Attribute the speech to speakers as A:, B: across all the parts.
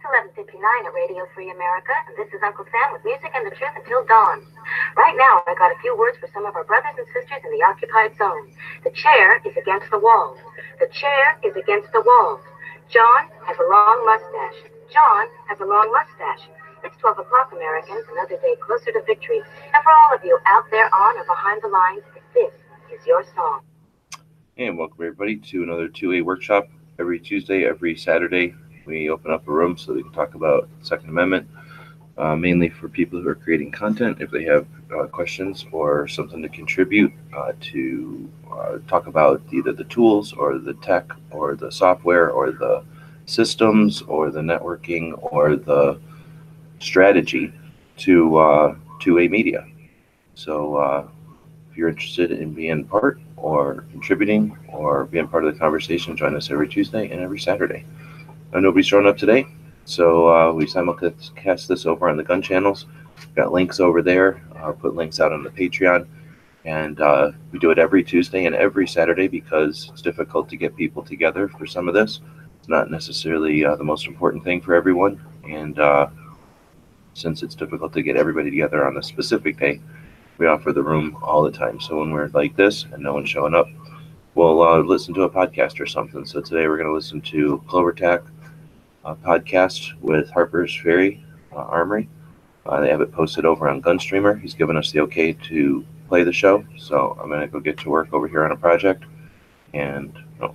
A: 11:59 at Radio Free America, and this is Uncle Sam with music and the truth until dawn. Right now, I got a few words for some of our brothers and sisters in the occupied zone. The chair is against the wall. The chair is against the wall. John has a long mustache. John has a long mustache. It's 12 o'clock, Americans, another day closer to victory. And for all of you out there on or behind the lines, this is your song.
B: And welcome everybody to another 2A workshop. Every Tuesday, every Saturday, we open up a room so we can talk about the Second Amendment, mainly for people who are creating content. If they have questions or something to contribute to talk about either the tools or the tech or the software or the systems or the networking or the strategy to a media. So if you're interested in being part or contributing or being part of the conversation, join us every Tuesday and every Saturday. Nobody's showing up today, so we simulcast this over on the gun channels. We've got links over there. I'll put links out on the Patreon, and we do it every Tuesday and every Saturday because it's difficult to get people together for some of this. It's not necessarily the most important thing for everyone, and since it's difficult to get everybody together on a specific day, we offer the room all the time. So when we're like this and no one's showing up, we'll listen to a podcast or something. So today we're going to listen to CloverTac podcast with Harper's Ferry Armory. They have it posted over on Gunstreamer. He's given us the okay to play the show. So I'm going to go get to work over here on a project. And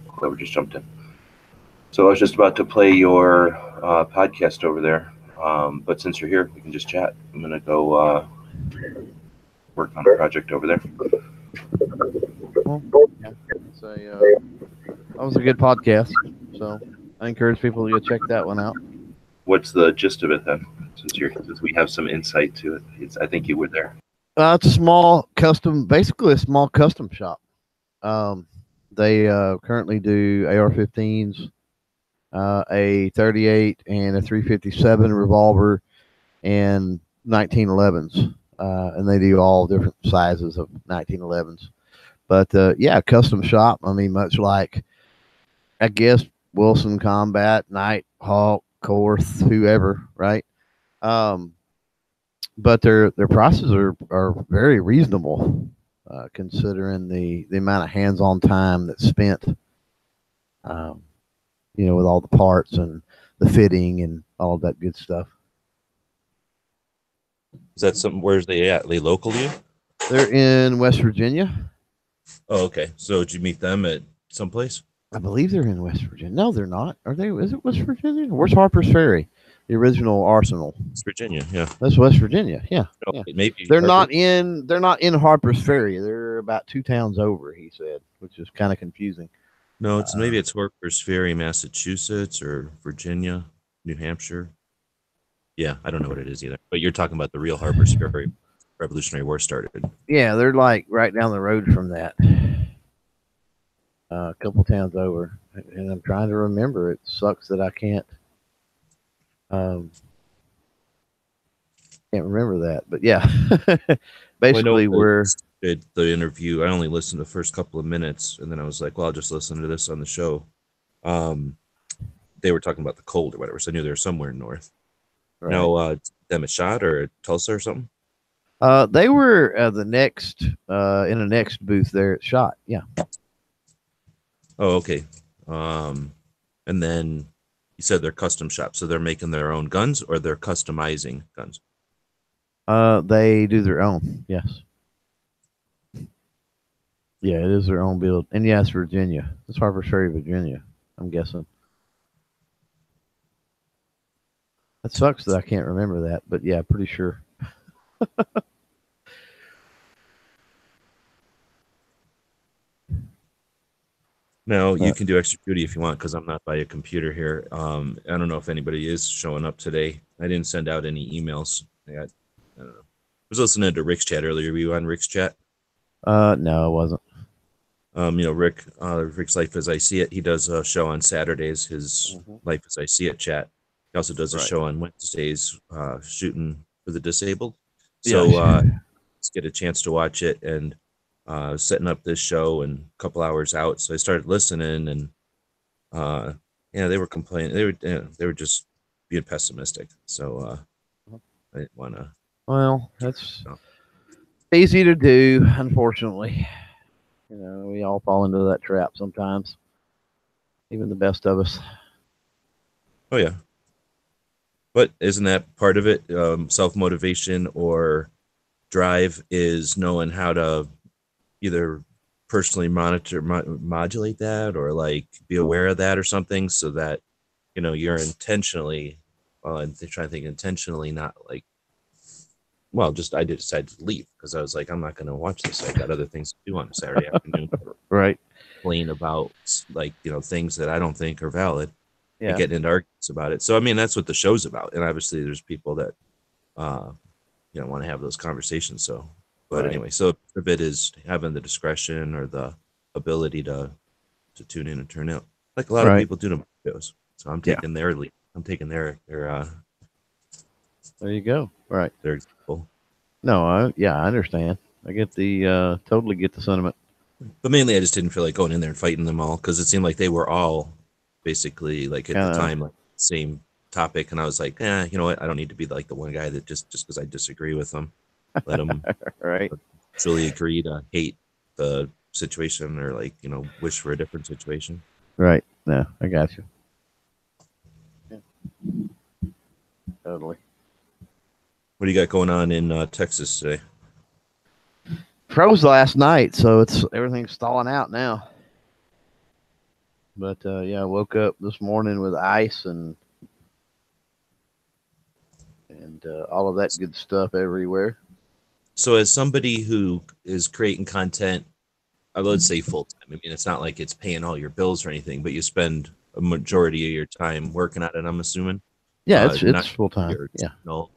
B: Clover just jumped in. So I was just about to play your podcast over there. But since you're here, we can just chat. I'm going to go work on a project over there.
C: Yeah, that was a good podcast. So I encourage people to go check that one out.
B: What's the gist of it then? Since we have some insight to it, I think you were there.
C: It's a small basically a small custom shop. They currently do AR-15s, a 38 and a 357 revolver, and 1911s. And they do all different sizes of 1911s. But yeah, custom shop. I mean, much like, I guess, Wilson Combat, Nighthawk, Korth, whoever, right? But their prices are very reasonable, considering the amount of hands-on time that's spent, with all the parts and the fitting and all that good stuff.
D: Is that something? Where's they at? Are they local to you?
C: They're in West Virginia.
D: Oh, okay. So did you meet them at someplace?
C: I believe they're in West Virginia. No, they're not. Are they? Is it West Virginia? Where's Harper's Ferry? The original Arsenal.
D: It's Virginia, yeah.
C: That's West Virginia, yeah.
D: No,
C: yeah.
D: Maybe
C: they're not in Harper's Ferry. They're about 2 towns over, he said, which is kind of confusing.
D: No, maybe it's Harper's Ferry, Massachusetts, or Virginia, New Hampshire. Yeah, I don't know what it is either. But you're talking about the real Harper's Ferry. Revolutionary War started.
C: Yeah, they're like right down the road from that. A couple towns over, and I'm trying to remember. It sucks that I can't remember that, but yeah. Basically,
D: the interview. I only listened to the first couple of minutes, and then I was like, "Well, I'll just listen to this on the show." They were talking about the cold or whatever, so I knew they were somewhere north. Right. No, them a shot or Tulsa or something.
C: They were the next in the next booth there at Shot. Yeah.
D: Oh, okay. And then you said they're custom shops, so they're making their own guns or they're customizing guns?
C: They do their own, yes. Yeah, it is their own build. And yes, Virginia. It's Harper's Ferry, Virginia, I'm guessing. That sucks that I can't remember that, but yeah, pretty sure.
D: Now, you can do extra duty if you want, because I'm not by a computer here. I don't know if anybody is showing up today. I didn't send out any emails. I don't know. I was listening to Rick's chat earlier. Were you on Rick's chat?
C: No, I wasn't.
D: Rick's Life as I See It. He does a show on Saturdays, his Life as I See It chat. He also does a show on Wednesdays, Shooting for the Disabled. So let's get a chance to watch it. And setting up this show and a couple hours out, so I started listening, and they were complaining. They were just being pessimistic. So I didn't want to.
C: Well, that's easy to do, unfortunately. We all fall into that trap sometimes, even the best of us.
D: Oh yeah, but isn't that part of it? Self motivation or drive is knowing how to either personally monitor modulate that, or like be aware of that or something, so that you're intentionally, well, I'm trying to think, intentionally not like, well, just I did decide to leave because I was like, I'm not going to watch this. I got other things to do on a Saturday afternoon.
C: Right.
D: Complain about like things that I don't think are valid, and
C: Yeah.
D: getting into arguments about it. So I mean, that's what the show's about. And obviously there's people that want to have those conversations. So but
C: Right.
D: anyway, so a bit is having the discretion or the ability to tune in and turn out, like a lot of people do to shows. So I'm taking their lead. I'm taking their
C: there you go. Right.
D: their example.
C: No, I understand. I get the totally get the sentiment.
D: But mainly I just didn't feel like going in there and fighting them all, because it seemed like they were all basically like at the time like same topic, and I was like, you know what, I don't need to be like the one guy that just because I disagree with them, let them
C: right.
D: truly agree to hate the situation, or like wish for a different situation.
C: Right. No, I got you. Yeah. Totally.
D: What do you got going on in Texas today?
C: Froze last night, so everything's stalling out now. But I woke up this morning with ice and all of that good stuff everywhere.
D: So as somebody who is creating content, I would say full time. I mean, it's not like it's paying all your bills or anything, but you spend a majority of your time working at it, I'm assuming.
C: Yeah, it's full time. Yeah.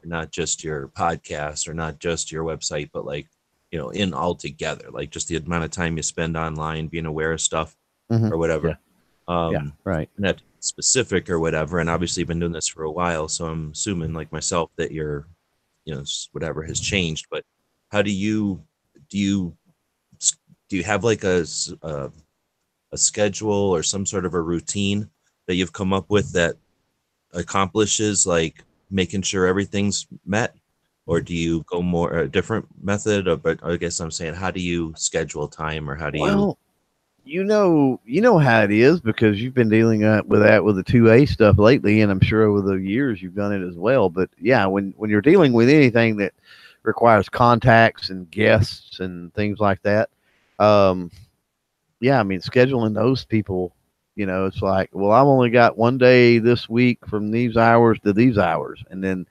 D: Not just your podcast or not just your website, but like, in all together, like just the amount of time you spend online being aware of stuff or whatever.
C: Yeah. Right.
D: Not specific or whatever. And obviously you've been doing this for a while. So I'm assuming, like myself, that your, whatever has changed. But how do you have like a schedule or some sort of a routine that you've come up with that accomplishes like making sure everything's met, or do you go more a different method? But I guess I'm saying, how do you schedule time, or how do you?
C: You know how it is, because you've been dealing with that with the 2A stuff lately, and I'm sure over the years you've done it as well. But yeah, when you're dealing with anything that requires contacts and guests and things like that, I mean, scheduling those people, it's like, well, I've only got one day this week from these hours to these hours, and then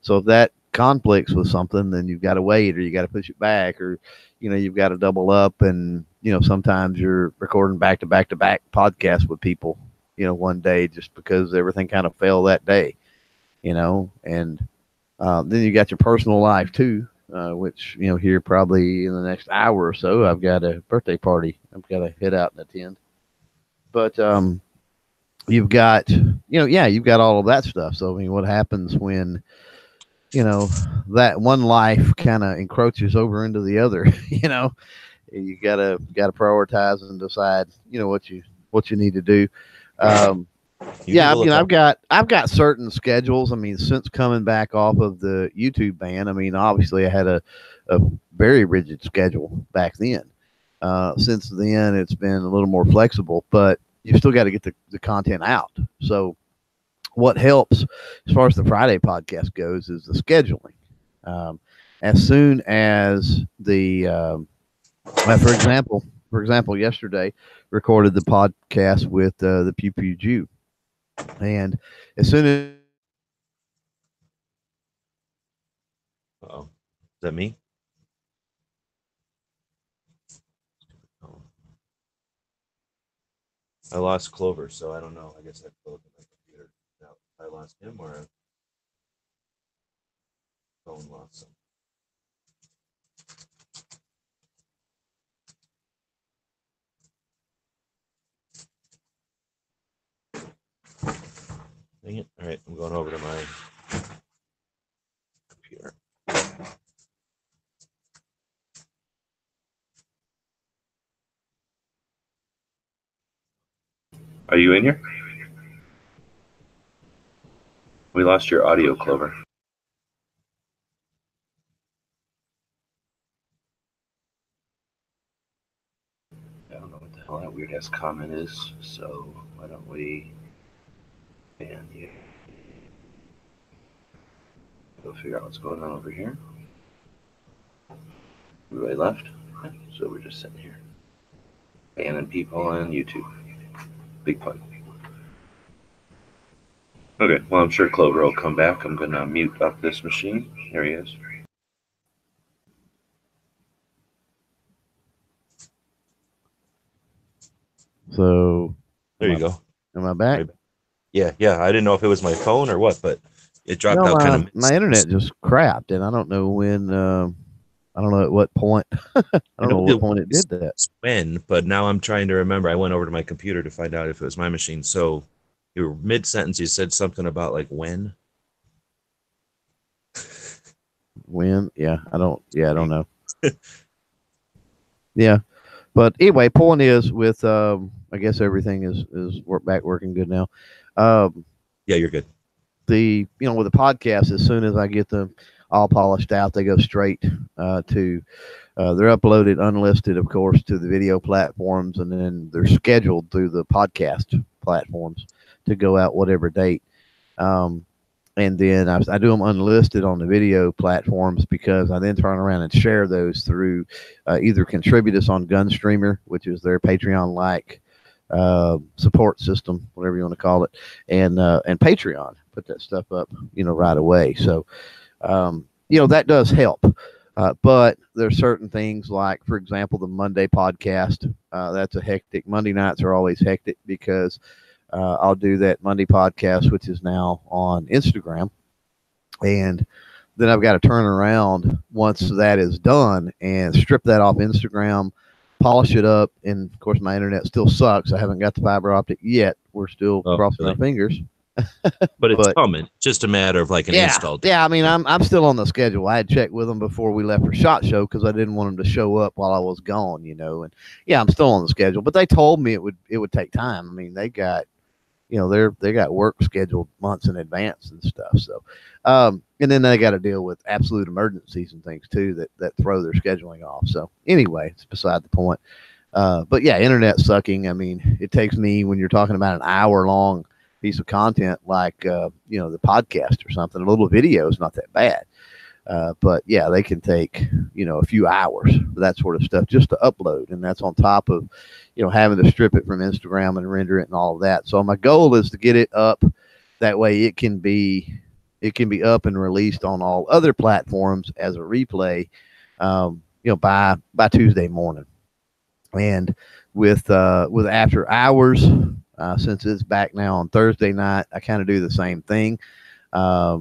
C: so if that conflicts with something, then you've got to wait, or you got to push it back, or you've got to double up, and sometimes you're recording back to back to back podcasts with people, one day, just because everything kind of fell that day, and then you got your personal life too, which here probably in the next hour or so, I've got a birthday party I've got to head out and attend. But you've got you've got all of that stuff. So I mean, what happens when that one life kind of encroaches over into the other? You gotta prioritize and decide what you need to do. I've got certain schedules. I mean, since coming back off of the YouTube ban, I mean, obviously I had a very rigid schedule back then. Since then, it's been a little more flexible, but you still got to get the content out. So what helps as far as the Friday podcast goes is the scheduling. As soon as for example, yesterday recorded the podcast with the Pew Pew Jew. And as soon as
D: Uh-oh. Is that me? Oh. I lost Clover, so I don't know. I guess I have to look at my computer now. I lost him, or a phone lost him. Dang it. All right, I'm going over to my computer.
B: Are you in here? We lost your audio, Clover. I don't know what the hell that weird ass comment is, so why don't we ban you? Go figure out what's going on over here. Everybody left? Okay, so we're just sitting here. Banning people on YouTube. Big fun. Okay, well, I'm sure Clover will come back. I'm going to mute up this machine. There he is.
C: So
D: There you go.
C: Am I back?
D: Yeah. I didn't know if it was my phone or what, but it dropped out kind of.
C: My internet just crapped, and I don't know when. I don't know at what point. I don't know what point it did that.
D: When, but now I'm trying to remember. I went over to my computer to find out if it was my machine. So, you were mid-sentence. You said something about like when.
C: When? Yeah, I don't know. Yeah, but anyway, point is with I guess everything is back working good now.
D: Yeah, you're good.
C: With the podcast, as soon as I get them all polished out, they go straight to they're uploaded unlisted, of course, to the video platforms, and then they're scheduled through the podcast platforms to go out whatever date. And then I do them unlisted on the video platforms because I then turn around and share those through either Contribute Us on Gunstreamer, which is their Patreon-like support system, whatever you want to call it, and Patreon. Put that stuff up, right away. So, that does help. But there's certain things like, for example, the Monday podcast. That's a hectic. Monday nights are always hectic because I'll do that Monday podcast, which is now on Instagram. And then I've got to turn around once that is done and strip that off Instagram, polish it up. And of course, my internet still sucks. I haven't got the fiber optic yet. We're still crossing our fingers.
D: But it's coming. Just a matter of like an install date.
C: Yeah, I mean, I'm still on the schedule. I had checked with them before we left for SHOT Show because I didn't want them to show up while I was gone, And yeah, I'm still on the schedule. But they told me it would take time. I mean, they got they got work scheduled months in advance and stuff. So, and then they got to deal with absolute emergencies and things too that throw their scheduling off. So anyway, it's beside the point. But yeah, internet sucking. I mean, it takes me, when you're talking about an hour long piece of content like the podcast or something, a little video is not that bad. But yeah, they can take a few hours for that sort of stuff just to upload, and that's on top of having to strip it from Instagram and render it and all of that. So my goal is to get it up that way it can be up and released on all other platforms as a replay by Tuesday morning. And with After Hours, since it's back now on Thursday night, I kind of do the same thing. I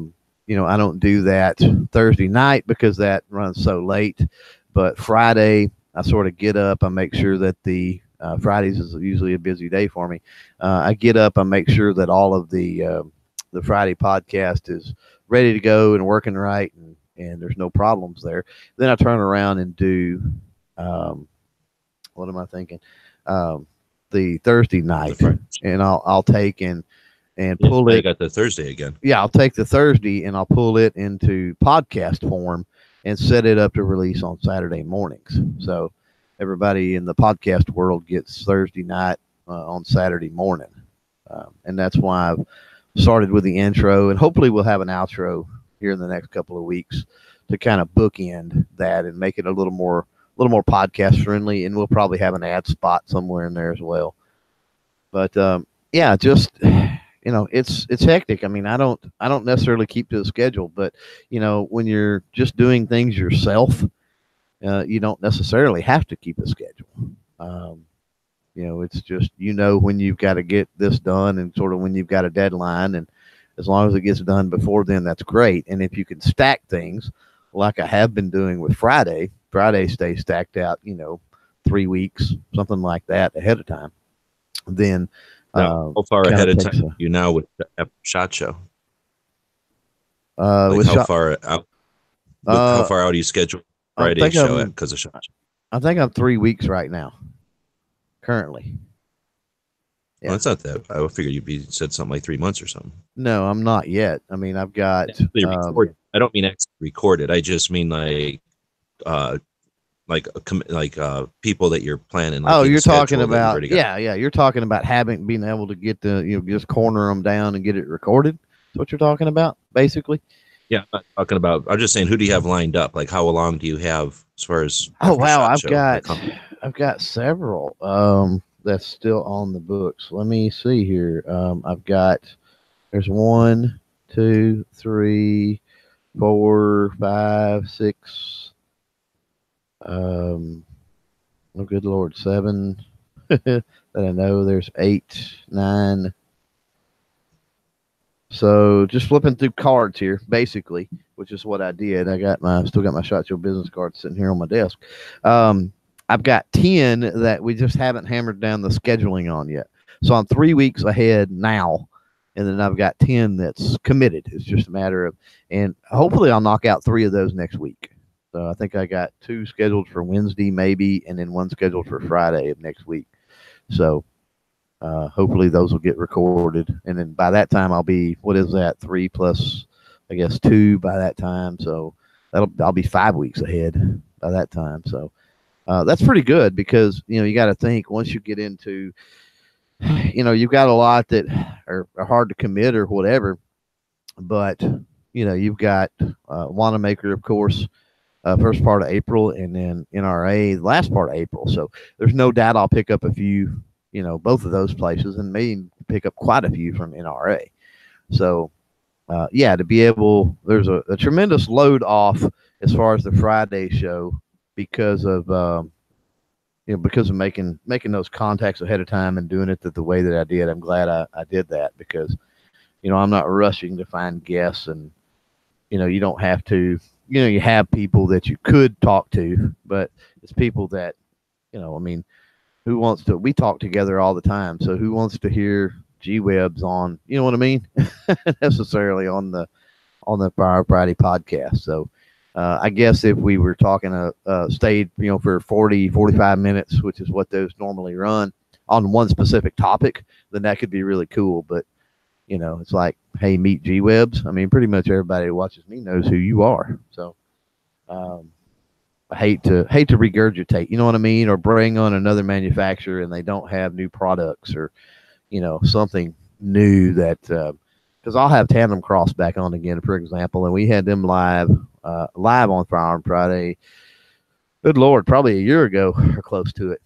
C: don't do that Thursday night because that runs so late, but Friday I sort of get up. I make sure that the Fridays is usually a busy day for me. I get up, I make sure that all of the Friday podcast is ready to go and working right, and there's no problems there. Then I turn around and do what am I thinking? The Thursday night, and I'll take and pull it.
D: You got the Thursday again.
C: Yeah, I'll take the Thursday and I'll pull it into podcast form and set it up to release on Saturday mornings. So everybody in the podcast world gets Thursday night on Saturday morning. And that's why I've started with the intro, and hopefully we'll have an outro here in the next couple of weeks to kind of bookend that and make it a little more podcast friendly. And we'll probably have an ad spot somewhere in there as well. But yeah, just it's hectic. I mean, I don't necessarily keep to the schedule, but when you're just doing things yourself, you don't necessarily have to keep a schedule. It's just when you've got to get this done and sort of when you've got a deadline, and as long as it gets done before then, that's great. And if you can stack things like I have been doing with Friday stays stacked out 3 weeks, something like that, ahead of time, then
D: how far ahead of time you now with the SHOT Show? How far out are you scheduled Friday show because of SHOT Show?
C: I think I'm 3 weeks right now, currently.
D: Well, it's not that. I would figure said something like 3 months or something.
C: No, I'm not yet. I mean, I've got.
D: I don't mean actually recorded. I just mean people that you're planning. Like
C: You're talking about
D: yeah.
C: You're talking about being able to get just corner them down and get it recorded. That's what you're talking about, basically.
D: Yeah, I'm not talking about. I'm just saying, who do you have lined up? Like, how long do you have as far as?
C: Oh wow, I've got several that's still on the books. Let me see here. There's 1, 2, 3, 4, 5, 6. Oh good Lord, 7 that I know. There's 8, 9. So just flipping through cards here, basically, which is what I did. Still got my Shot Show business card sitting here on my desk. I've got 10 that we just haven't hammered down the scheduling on yet. So I'm 3 weeks ahead now, and then I've got 10 that's committed. It's just a matter of, and hopefully I'll knock out 3 of those next week. So I think I got 2 scheduled for Wednesday maybe, and then 1 scheduled for Friday of next week. So hopefully those will get recorded, and then by that time I'll be 3 plus I guess 2 by that time. So I'll be 5 weeks ahead by that time. So that's pretty good, because you got to think, once you get into you've got a lot that are hard to commit or whatever, but you've got Wanamaker, of course, first part of April, and then NRA the last part of April. So there's no doubt I'll pick up a few, both of those places, and maybe pick up quite a few from NRA. So to be able, there's a tremendous load off as far as the Friday show, because of making those contacts ahead of time and doing it the way that I did. I'm glad I did that, because I'm not rushing to find guests, and you don't have to. You have people that you could talk to, but it's people that who wants to? We talk together all the time, so who wants to hear G-Webs on? You know what I mean? Necessarily on the Firearm Friday podcast. So I guess if we were talking stayed for 40-45 minutes, which is what those normally run, on one specific topic, then that could be really cool. But it's like, hey, meet G-Webs. I mean, pretty much everybody who watches me knows who you are. So I hate to regurgitate, you know what I mean, or bring on another manufacturer and they don't have new products, or something new that because I'll have Tandem Cross back on again, for example, and we had them live on Firearm Friday. Good Lord, probably a year ago or close to it.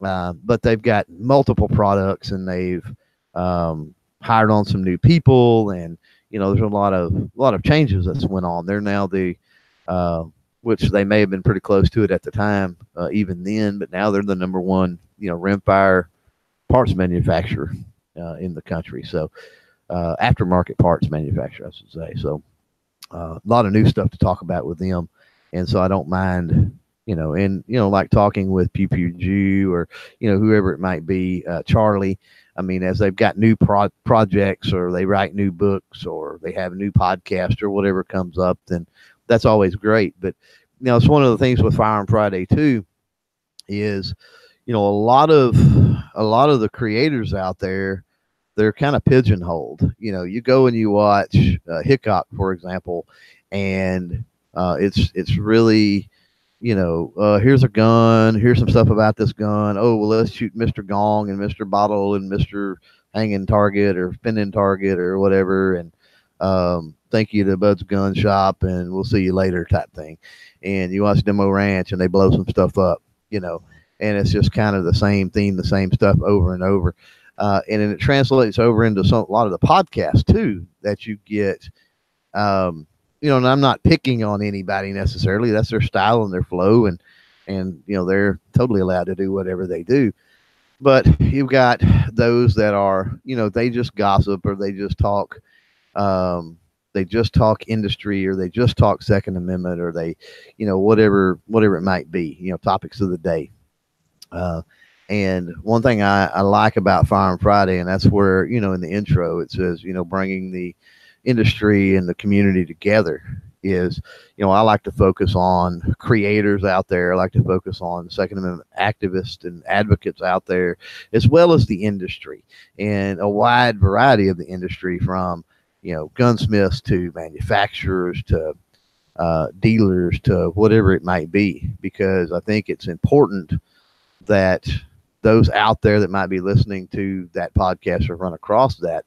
C: But they've got multiple products, and they've hired on some new people, and there's a lot of changes that's went on. They're now which they may have been pretty close to it at the time, even then, but now they're the number one rimfire parts manufacturer in the country. So aftermarket parts manufacturer, I should say. So a lot of new stuff to talk about with them, and so I don't mind. Like talking with Pew Pew Jew, or whoever it might be, Charlie. I mean, as they've got new projects, or they write new books, or they have a new podcast, or whatever comes up, then that's always great. But it's one of the things with Firearm Friday too, is a lot of the creators out there, they're kind of pigeonholed. You go and you watch Hickok, for example, and it's really here's a gun, here's some stuff about this gun. Oh, well, let's shoot Mr. Gong and Mr. Bottle and Mr. Hanging Target or Spinning Target or whatever, and thank you to Bud's Gun Shop, and we'll see you later type thing. And you watch Demo Ranch, and they blow some stuff up, and it's just kind of the same theme, the same stuff over and over. And then it translates over into a lot of the podcasts too that you get. And I'm not picking on anybody necessarily. That's their style and their flow, and they're totally allowed to do whatever they do. But you've got those that are, they just gossip, or they just talk industry, or they just talk Second Amendment, or they, whatever it might be, topics of the day. And one thing I like about Firearm Friday, and that's where, in the intro, it says, bringing the industry and the community together, is, I like to focus on creators out there. I like to focus on Second Amendment activists and advocates out there, as well as the industry and a wide variety of the industry, from, gunsmiths to manufacturers to dealers to whatever it might be, because I think it's important that those out there that might be listening to that podcast or run across that,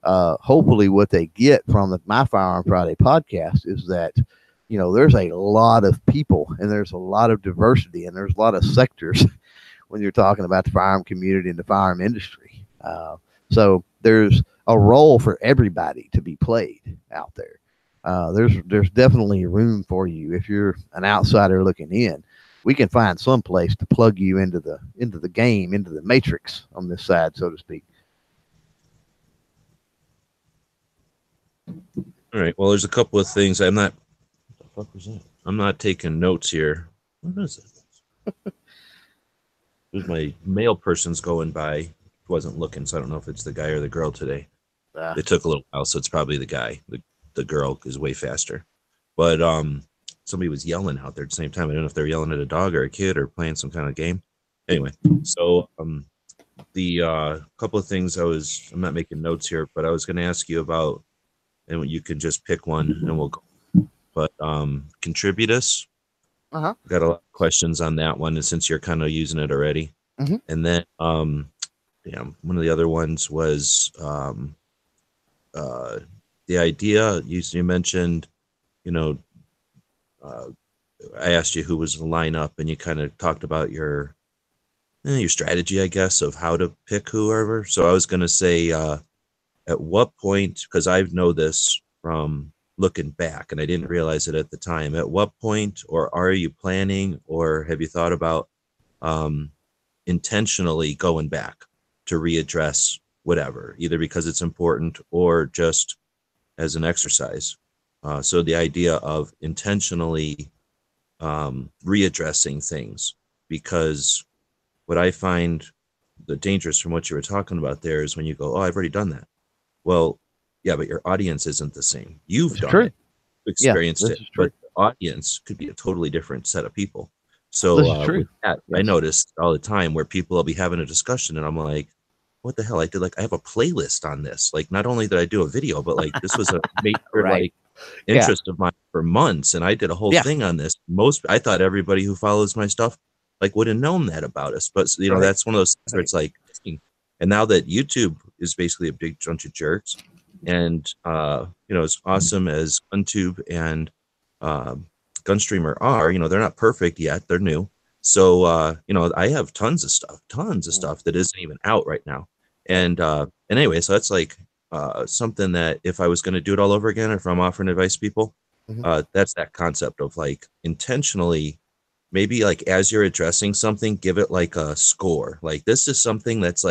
C: hopefully what they get from the My Firearm Friday podcast is that, there's a lot of people and there's a lot of diversity and there's a lot of sectors when you're talking about the firearm community and the firearm industry. So there's a role for everybody to be played out there. There's definitely room for you. If you're an outsider looking in, we can find some place to plug you into the game, into the matrix on this side, so to speak.
D: All right. Well, there's a couple of things. I'm not. What the fuck was that? I'm not taking notes here. What is it? There's my mail person's going by. Wasn't looking, so I don't know if it's the guy or the girl today. It took a little while, so it's probably the guy. The girl is way faster. But somebody was yelling out there at the same time. I don't know if they're yelling at a dog or a kid or playing some kind of game. Anyway, so the couple of things I'm not making notes here, but I was going to ask you about, and you can just pick one and we'll go. But Contributus.
C: Uh-huh.
D: Got a lot of questions on that one, and since you're kind of using it already.
C: Mm-hmm.
D: And then one of the other ones was the idea you mentioned, I asked you who was in the lineup, and you kind of talked about your strategy, I guess, of how to pick whoever. So I was going to say, at what point, because I know this from looking back, and I didn't realize it at the time, at what point, or are you planning, or have you thought about intentionally going back to readdress whatever, either because it's important or just as an exercise? So the idea of intentionally readdressing things, because what I find the dangerous from what you were talking about there is when you go, oh, I've already done that. Well, yeah, but your audience isn't the same. You've done it, experienced it, but the audience could be a totally different set of people. So with that, I noticed all the time where people will be having a discussion and I'm like, what the hell? I have a playlist on this. Like, not only did I do a video, but like this was a major interest of mine for months. And I did a whole thing on this. I thought everybody who follows my stuff would have known that about us. But that's one of those things where it's like, and now that YouTube is basically a big bunch of jerks, and as awesome as UnTube and Gunstreamer are, they're not perfect yet. They're new. So I have tons of stuff that isn't even out right now. And anyway, so that's something that if I was going to do it all over again, or if I'm offering advice to people, that's that concept of intentionally, maybe as you're addressing something, give it a score. This is something that's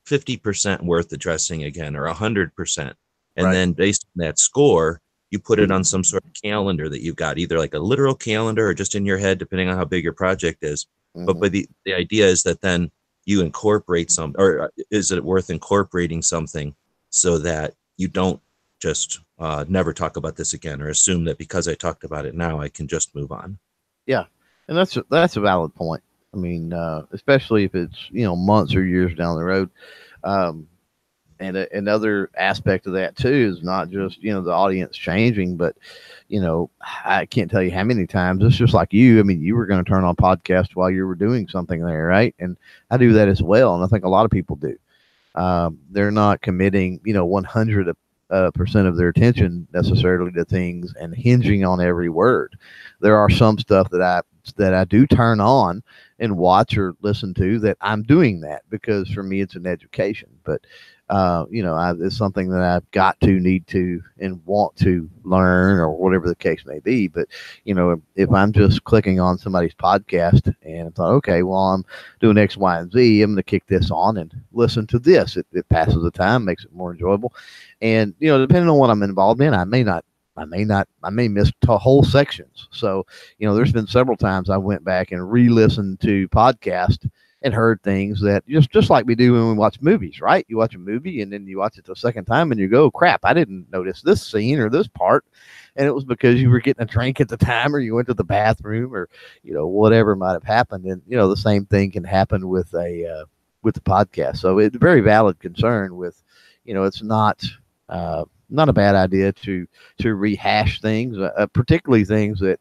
D: 50% worth addressing again, or 100%. And then based on that score, you put it on some sort of calendar that you've got, either a literal calendar or just in your head, depending on how big your project is. But the idea is that then you incorporate or is it worth incorporating something so that you don't just never talk about this again, or assume that because I talked about it now, I can just move on.
C: Yeah. And that's a valid point. I mean, especially if it's, months or years down the road. And another aspect of that too is not just, the audience changing, but, I can't tell you how many times it's just like you. I mean, you were going to turn on podcast while you were doing something there, right? And I do that as well. And I think a lot of people do. They're not committing, 100% of their attention necessarily to things and hinging on every word. There are some stuff that I do turn on and watch or listen to, that I'm doing that because for me it's an education. But it's something that I've need to, and want to learn, or whatever the case may be. But, if I'm just clicking on somebody's podcast and I thought, okay, well, I'm doing X, Y, and Z, I'm going to kick this on and listen to this. It passes the time, makes it more enjoyable. And, depending on what I'm involved in, I may miss whole sections. So, there's been several times I went back and re-listened to podcasts and heard things that just like we do when we watch movies, right? You watch a movie and then you watch it the second time and you go, crap, I didn't notice this scene or this part. And it was because you were getting a drink at the time, or you went to the bathroom, or, whatever might have happened. And, the same thing can happen with with the podcast. So it's a very valid concern with, it's not a bad idea to rehash things, particularly things that,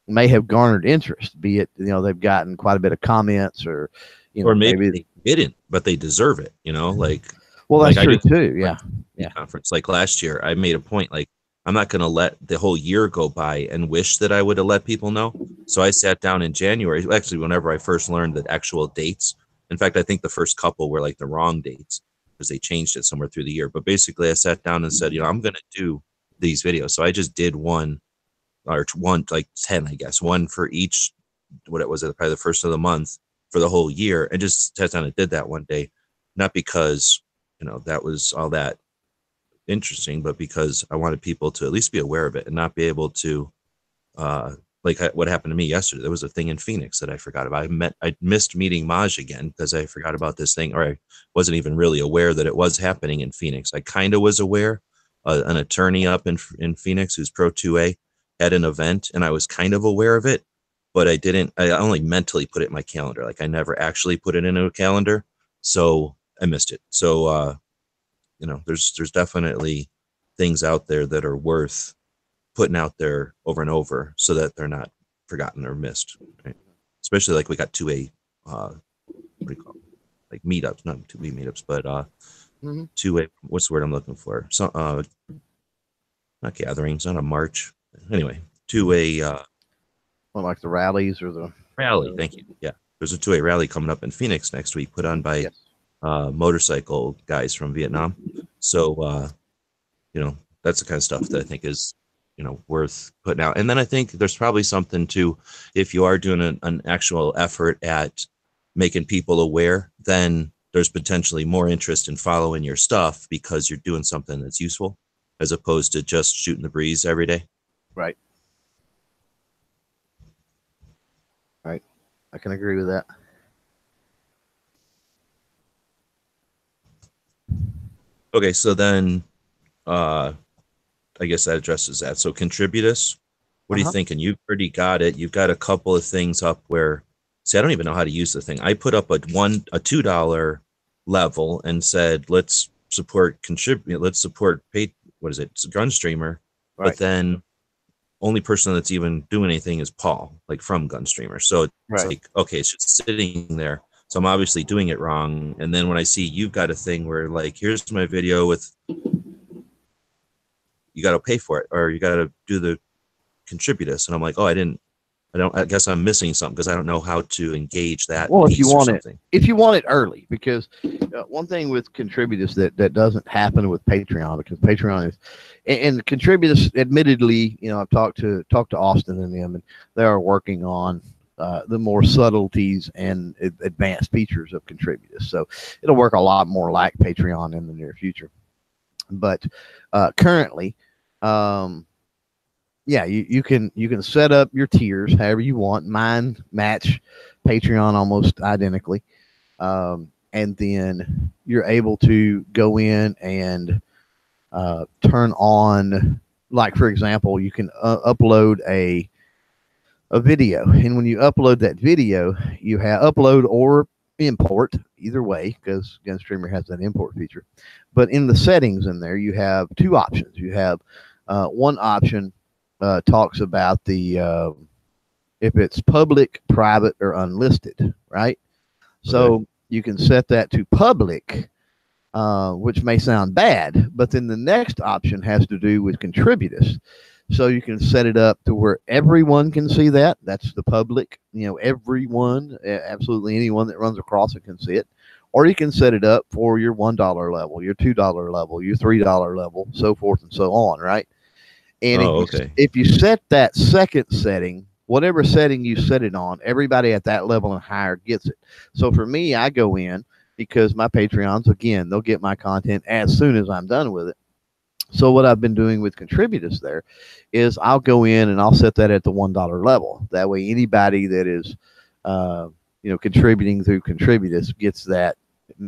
C: may have garnered interest, be it, they've gotten quite a bit of comments, or,
D: or maybe they didn't, but they deserve it, like,
C: well, that's true too. Yeah.
D: Yeah. Conference. Like last year, I made a point, like, I'm not going to let the whole year go by and wish that I would have let people know. So I sat down in January, actually, whenever I first learned the actual dates. In fact, I think the first couple were like the wrong dates because they changed it somewhere through the year. But basically, I sat down and said, I'm going to do these videos. So I just did one, like 10, I guess, one for each, probably the first of the month for the whole year, and just sat down and did that one day. Not because, that was all that interesting, but because I wanted people to at least be aware of it and not be able to, like what happened to me yesterday. There was a thing in Phoenix that I forgot about. I missed meeting Maj again because I forgot about this thing, or I wasn't even really aware that it was happening in Phoenix. I kind of was aware. An attorney up in Phoenix who's Pro 2A had an event, and I was kind of aware of it, but I only mentally put it in my calendar. Like I never actually put it into a calendar. So I missed it. So, there's definitely things out there that are worth putting out there over and over so that they're not forgotten or missed. Right? Especially like we got 2A, what do you call it? Like meetups, not 2B meetups, but 2A, what's the word I'm looking for? So, not gatherings, not a march. Anyway, 2A.
C: Like the rallies or the
D: rally. Thank you. Yeah. There's a 2A rally coming up in Phoenix next week, put on by motorcycle guys from Vietnam. So, that's the kind of stuff that I think is, worth putting out. And then I think there's probably something to, if you are doing an actual effort at making people aware, then there's potentially more interest in following your stuff because you're doing something that's useful as opposed to just shooting the breeze every day.
C: Right. Right. I can agree with that.
D: Okay, so then I guess that addresses that. So Contributus, what are you thinking? You've already got it. You've got a couple of things up where, see, I don't even know how to use the thing. I put up a $2 level and said, let's support what is it? It's a Gunstreamer. Right. But then only person that's even doing anything is Paul, like from Gunstreamer. So it's like, okay, it's just sitting there. So I'm obviously doing it wrong. And then when I see you've got a thing where like, here's my video with, you got to pay for it, or you got to do the Contributus. And I'm like, oh, I guess I'm missing something because I don't know how to engage that.
C: Well, if you want it early, because one thing with Contributus that doesn't happen with Patreon, because Patreon is, and Contributus, admittedly, I've talked to Austin and them, and they are working on the more subtleties and advanced features of Contributus. So it'll work a lot more like Patreon in the near future. But currently, you can set up your tiers however you want. Mine match Patreon almost identically, and then you're able to go in and turn on, like for example, you can upload a video, and when you upload that video, you have upload or import, either way, because Gunstreamer has that import feature. But in the settings in there, you have two options. You have one option talks about the if it's public, private, or unlisted, right? Okay. So you can set that to public, which may sound bad, but then the next option has to do with Contributus. So you can set it up to where everyone can see that. That's the public, everyone, absolutely anyone that runs across it can see it. Or you can set it up for your $1 level, your $2 level, your $3 level, so forth and so on, right? And if you set that second setting, whatever setting you set it on, everybody at that level and higher gets it. So for me, I go in because my Patreons, again, they'll get my content as soon as I'm done with it. So what I've been doing with Contributus there is I'll go in and I'll set that at the $1 level. That way, anybody that is, contributing through Contributus gets that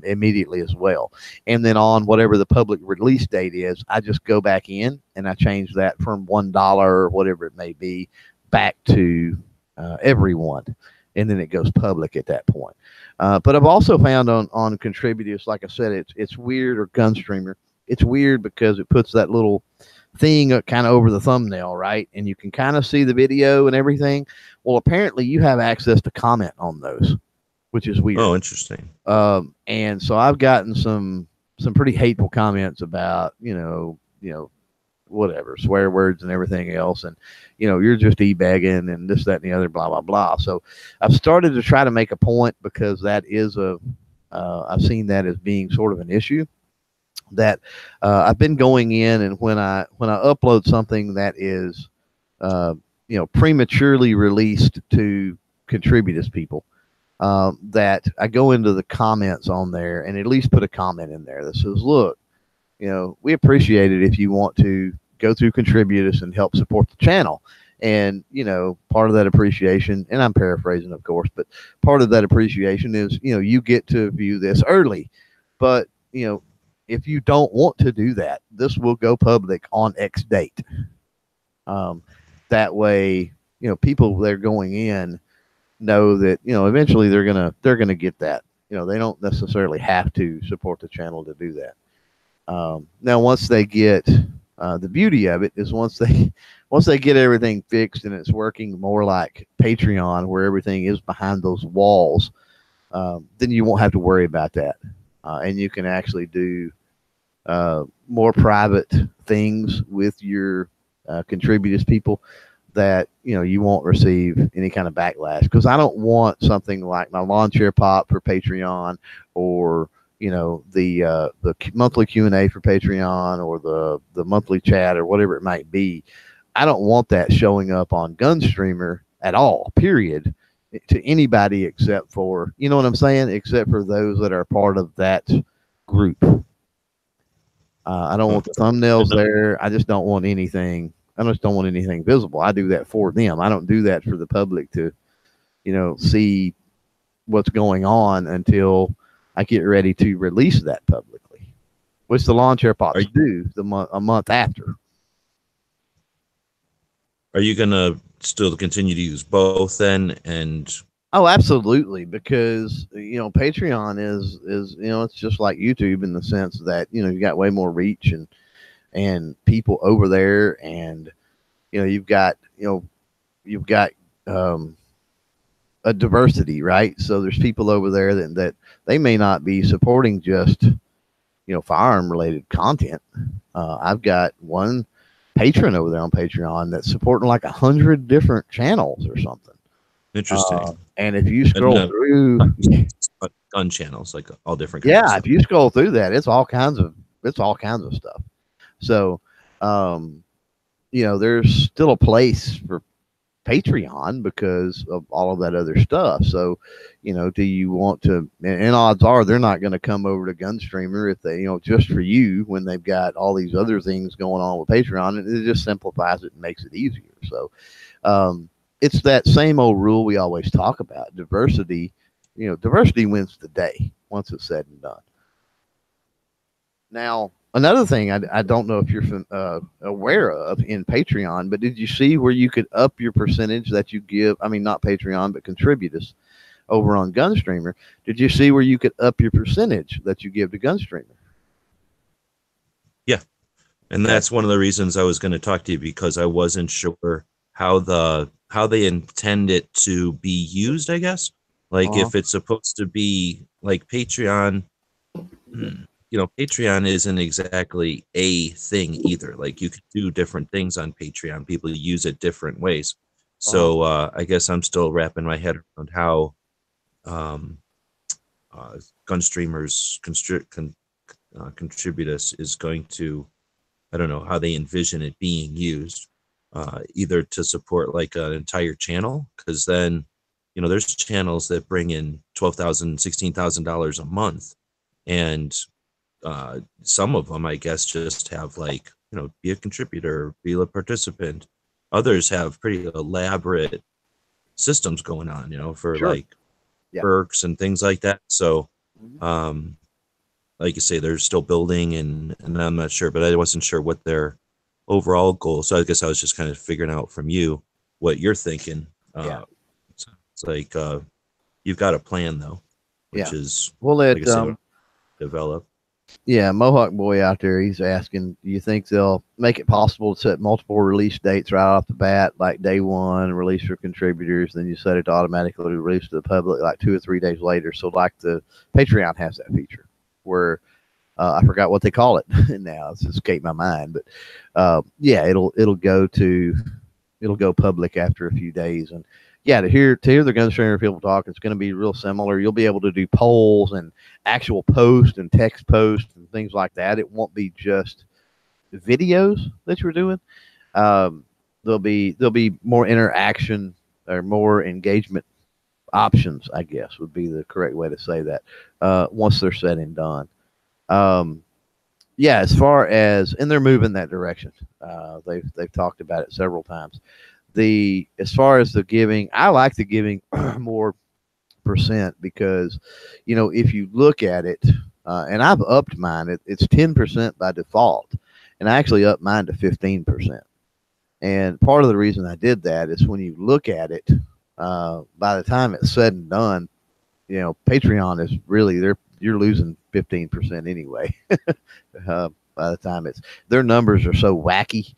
C: immediately as well. And then on whatever the public release date is, I just go back in and I change that from $1 or whatever it may be back to everyone, and then it goes public at that point. But I've also found on Contributus, like I said, it's weird, or Gunstreamer, it's weird because it puts that little thing kind of over the thumbnail, right? And you can kind of see the video and everything. Well, apparently you have access to comment on those, which is weird.
D: Oh, interesting.
C: And so I've gotten some pretty hateful comments about, whatever, swear words and everything else. And, you're just e-begging and this, that, and the other, blah, blah, blah. So I've started to try to make a point, because that is I've seen that as being sort of an issue, that I've been going in, and when I upload something that is, prematurely released to Contributus people, that I go into the comments on there and at least put a comment in there that says, look, we appreciate it if you want to go through Contributus and help support the channel. And, part of that appreciation, and I'm paraphrasing, of course, but part of that appreciation is, you get to view this early. But, if you don't want to do that, this will go public on X date. That way, people that are going in know that, eventually they're gonna get that. They don't necessarily have to support the channel to do that. Now, once they get the beauty of it is once they get everything fixed and it's working more like Patreon, where everything is behind those walls, then you won't have to worry about that, and you can actually do more private things with your Contributus people that you won't receive any kind of backlash. Because I don't want something like my lawn chair pop for Patreon, or the monthly Q&A for Patreon, or the monthly chat, or whatever it might be. I don't want that showing up on Gunstreamer at all, period, to anybody except for, you know what I'm saying, except for those that are part of that group. I don't want the thumbnails there. I just don't want anything. I just don't want anything visible. I do that for them. I don't do that for the public to, see what's going on until I get ready to release that publicly, which the lawn chair pops do a month after.
D: Are you going to still continue to use both then? And
C: oh, absolutely, because Patreon is it's just like YouTube in the sense that you got way more reach and people over there, and you've got a diversity, right? So there's people over there that they may not be supporting just firearm related content. I've got one patron over there on Patreon that's supporting like 100 different channels or something.
D: Interesting.
C: And if you scroll through
D: gun channels, like all different
C: kinds of stuff. If you scroll through that, it's all kinds of stuff. So there's still a place for Patreon because of all of that other stuff. So do you want to, and odds are they're not going to come over to Gunstreamer if they just for you, when they've got all these other things going on with Patreon. It just simplifies it and makes it easier. So it's that same old rule we always talk about. Diversity, diversity wins the day once it's said and done. Now, another thing I don't know if you're aware of in Patreon, but did you see where you could up your percentage that you give? I mean, not Patreon, but Contributus over on Gunstreamer. Did you see where you could up your percentage that you give to Gunstreamer?
D: Yeah. And that's one of the reasons I was going to talk to you, because I wasn't sure how they intend it to be used, I guess. Like if it's supposed to be like Patreon, Patreon isn't exactly a thing either. Like you could do different things on Patreon. People use it different ways. So I guess I'm still wrapping my head around how Gunstreamer's Contributus is going to, I don't know how they envision it being used, either to support like an entire channel, because then, there's channels that bring in $12,000, $16,000 a month. And some of them, I guess, just have like, be a contributor, be a participant. Others have pretty elaborate systems going on, for like
C: Yeah.
D: perks and things like that. So, like you say, they're still building, and I'm not sure, but I wasn't sure what their overall goal. So I guess I was just kind of figuring out from you what you're thinking.
C: Yeah.
D: It's like you've got a plan though, which
C: Yeah.
D: is
C: We'll
D: like
C: let
D: I say, develop.
C: yeah, Mohawk Boy out there, he's asking, do you think they'll make it possible to set multiple release dates right off the bat, like day one, release for contributors, then you set it to automatically release to the public like 2 or 3 days later? So, like the Patreon has that feature where I forgot what they call it now. It's escaped my mind, but yeah, it'll go public after a few days. And yeah, to hear the Gunstringer people talk, it's going to be real similar. You'll be able to do polls and actual posts and text posts and things like that. It won't be just videos that you're doing. There'll be more interaction or more engagement options, I guess would be the correct way to say that, once they're said and done. Yeah, as far as, and they're moving that direction. They've talked about it several times. As far as the giving, I like the giving more percent because, if you look at it, and I've upped mine, it's 10% by default, and I actually upped mine to 15%. And part of the reason I did that is when you look at it, by the time it's said and done, Patreon is really you're losing 15% anyway. By the time their numbers are so wacky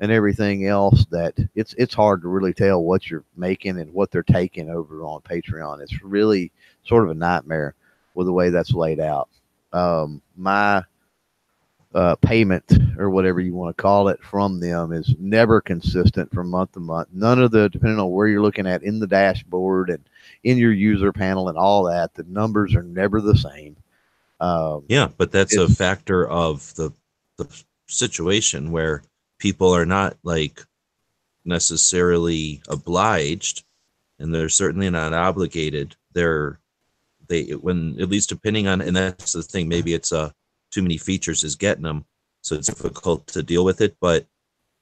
C: and everything else that it's hard to really tell what you're making and what they're taking over on Patreon. It's really sort of a nightmare with the way that's laid out. My payment, or whatever you want to call it, from them is never consistent from month to month. None of depending on where you're looking at in the dashboard and in your user panel and all that, the numbers are never the same.
D: Yeah, but that's a factor of the situation where people are not like necessarily obliged, and they're certainly not obligated. When, at least depending on, and that's the thing, maybe it's too many features is getting them, so it's difficult to deal with it. But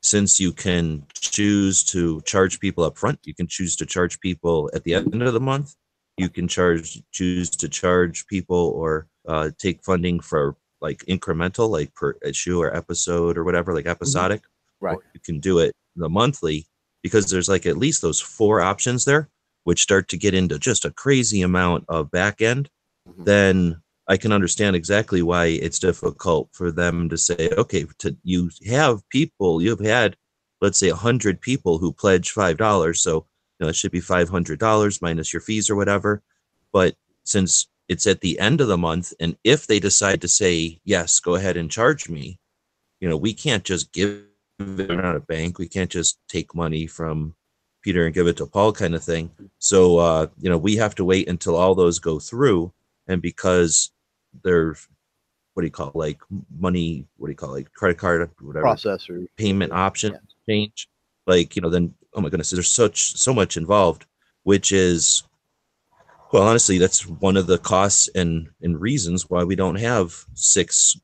D: since you can choose to charge people up front, you can choose to charge people at the end of the month, you can choose to charge people or take funding for like incremental, like per issue or episode or whatever, like episodic.
C: Right.
D: Or you can do it the monthly, because there's like at least those 4 options there, which start to get into just a crazy amount of back end. Then I can understand exactly why it's difficult for them to say, okay, you've had, let's say 100 people who pledge $5. So, it should be $500 minus your fees or whatever. But since it's at the end of the month, and if they decide to say, yes, go ahead and charge me, we can't just give it. We're not a bank. We can't just take money from Peter and give it to Paul kind of thing. So, we have to wait until all those go through. And because they're, like credit card, whatever,
C: processor
D: payment option change, then, oh my goodness, there's so much involved, which is, well, honestly, that's one of the costs and reasons why we don't have 6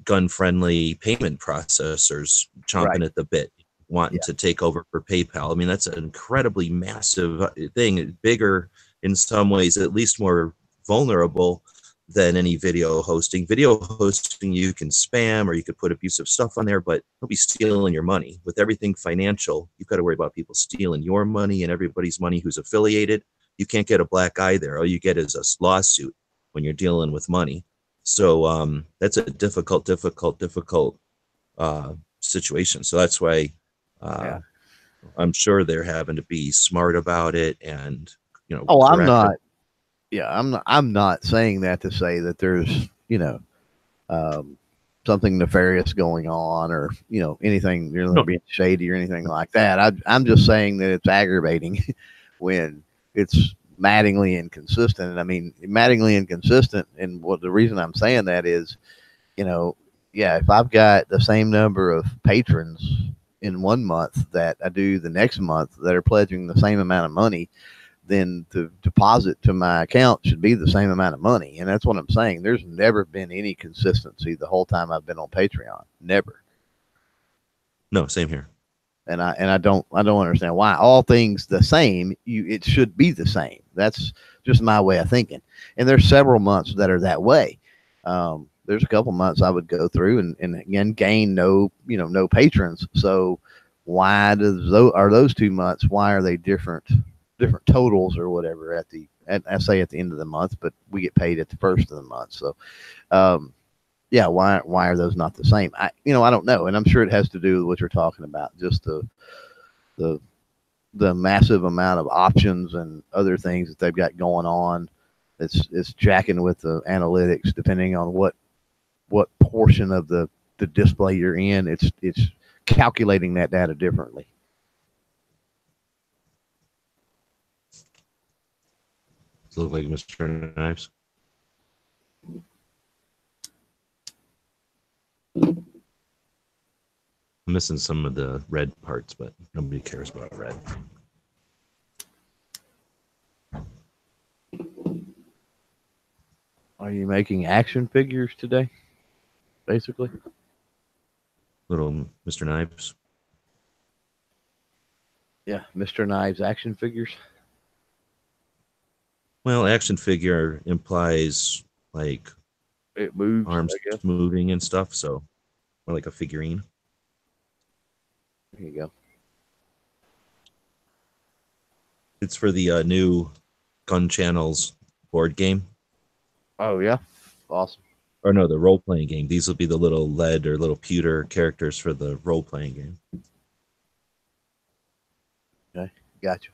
D: gun-friendly payment processors chomping at the bit, wanting to take over for PayPal. I mean, that's an incredibly massive thing, bigger in some ways, at least more vulnerable than any video hosting. Video hosting, you can spam or you could put abusive stuff on there, but they'll be stealing your money. With everything financial, you've got to worry about people stealing your money and everybody's money who's affiliated. You can't get a black eye there. All you get is a lawsuit when you're dealing with money. So that's a difficult situation. So that's why I'm sure they're having to be smart about it, and
C: I'm not. Yeah, I'm not saying that to say that there's something nefarious going on, or anything being shady or anything like that. I'm just saying that it's aggravating when it's maddeningly inconsistent. And I mean, maddeningly inconsistent. And what the reason I'm saying that is, if I've got the same number of patrons in one month that I do the next month that are pledging the same amount of money, then the deposit to my account should be the same amount of money. And that's what I'm saying. There's never been any consistency the whole time I've been on Patreon. Never.
D: No, same here.
C: And I don't understand why. All things the same, it should be the same. That's just my way of thinking. And there's several months that are that way. There's a couple months I would go through and again gain no patrons. So why are those 2 months? Why are they different totals or whatever I say at the end of the month, but we get paid at the first of the month. So yeah, why are those not the same? I don't know, and I'm sure it has to do with what you're talking about, just the massive amount of options and other things that they've got going on. It's jacking with the analytics depending on what portion of the display you're in. It's calculating that data differently.
D: Does it look like Mr. Knives? I'm missing some of the red parts, but nobody cares about red.
C: Are you making action figures today, basically?
D: Little Mr. Knives.
C: Yeah, Mr. Knives action figures.
D: Well, action figure implies like
C: It moves,
D: arms
C: I guess.
D: moving and stuff, so more like a figurine.
C: There you go.
D: It's for the new Gun Channels board game.
C: Oh yeah, awesome.
D: Or no, the role-playing game. These will be the little lead or little pewter characters for the role-playing game.
C: Okay, gotcha.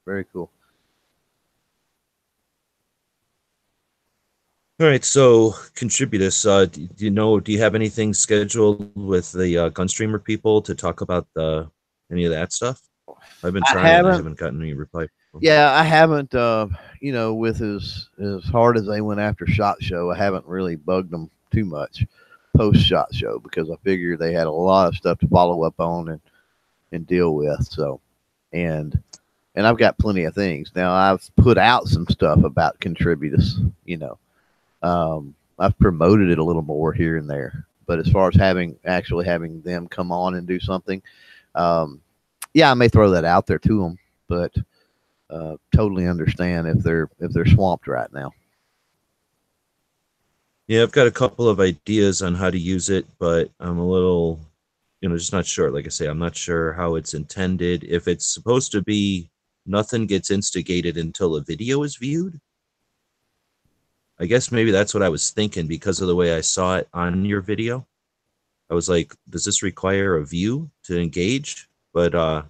C: Very cool.
D: All right, so contribute us. Do you have anything scheduled with the Gunstreamer people to talk about any of that stuff? I've been trying. I haven't gotten any reply.
C: Yeah, I haven't. With as hard as they went after SHOT Show, I haven't really bugged them too much post SHOT Show because I figured they had a lot of stuff to follow up on and deal with. So, and I've got plenty of things now. I've put out some stuff about Contributus. I've promoted it a little more here and there, but as far as actually having them come on and do something, yeah, I may throw that out there to them, but totally understand if they're swamped right now.
D: Yeah, I've got a couple of ideas on how to use it, but I'm a little, just not sure. Like I say, I'm not sure how it's intended. If it's supposed to be nothing gets instigated until a video is viewed, I guess maybe that's what I was thinking because of the way I saw it on your video. I was like, does this require a view to engage? But I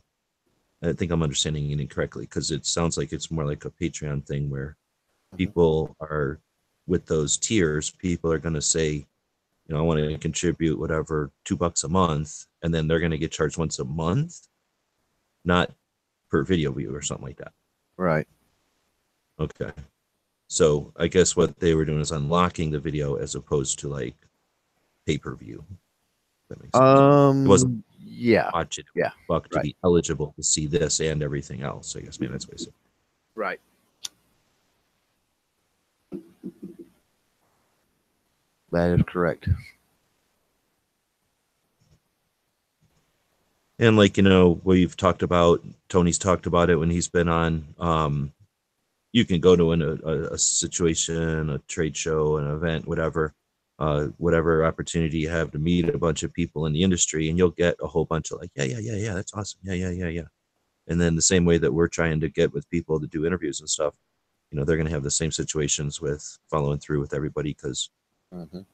D: think I'm understanding it incorrectly because it sounds like it's more like a Patreon thing where people are with those tiers. People are going to say, I want to contribute whatever $2 a month, and then they're going to get charged once a month, not per video view or something like that.
C: Right.
D: Okay. So I guess what they were doing is unlocking the video as opposed to like pay-per-view. That makes sense. It wasn't watch it.
C: Yeah.
D: Buck to be eligible to see this and everything else. I guess maybe that's what I said.
C: Right. That is correct.
D: And like, we've talked about, Tony's talked about it when he's been on, you can go to a situation, a trade show, an event, whatever opportunity you have to meet a bunch of people in the industry, and you'll get a whole bunch of like, yeah, that's awesome. Yeah. And then the same way that we're trying to get with people to do interviews and stuff, they're going to have the same situations with following through with everybody because,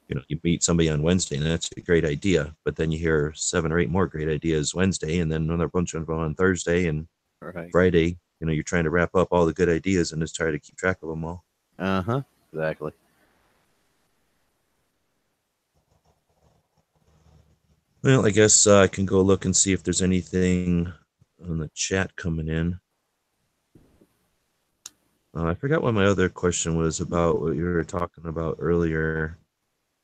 D: you meet somebody on Wednesday and that's a great idea, but then you hear 7 or 8 more great ideas Wednesday and then another bunch of them on Thursday and Friday. You're trying to wrap up all the good ideas and just try to keep track of them all.
C: Exactly.
D: Well, I guess I can go look and see if there's anything on the chat coming in. I forgot what my other question was about, what you were talking about earlier.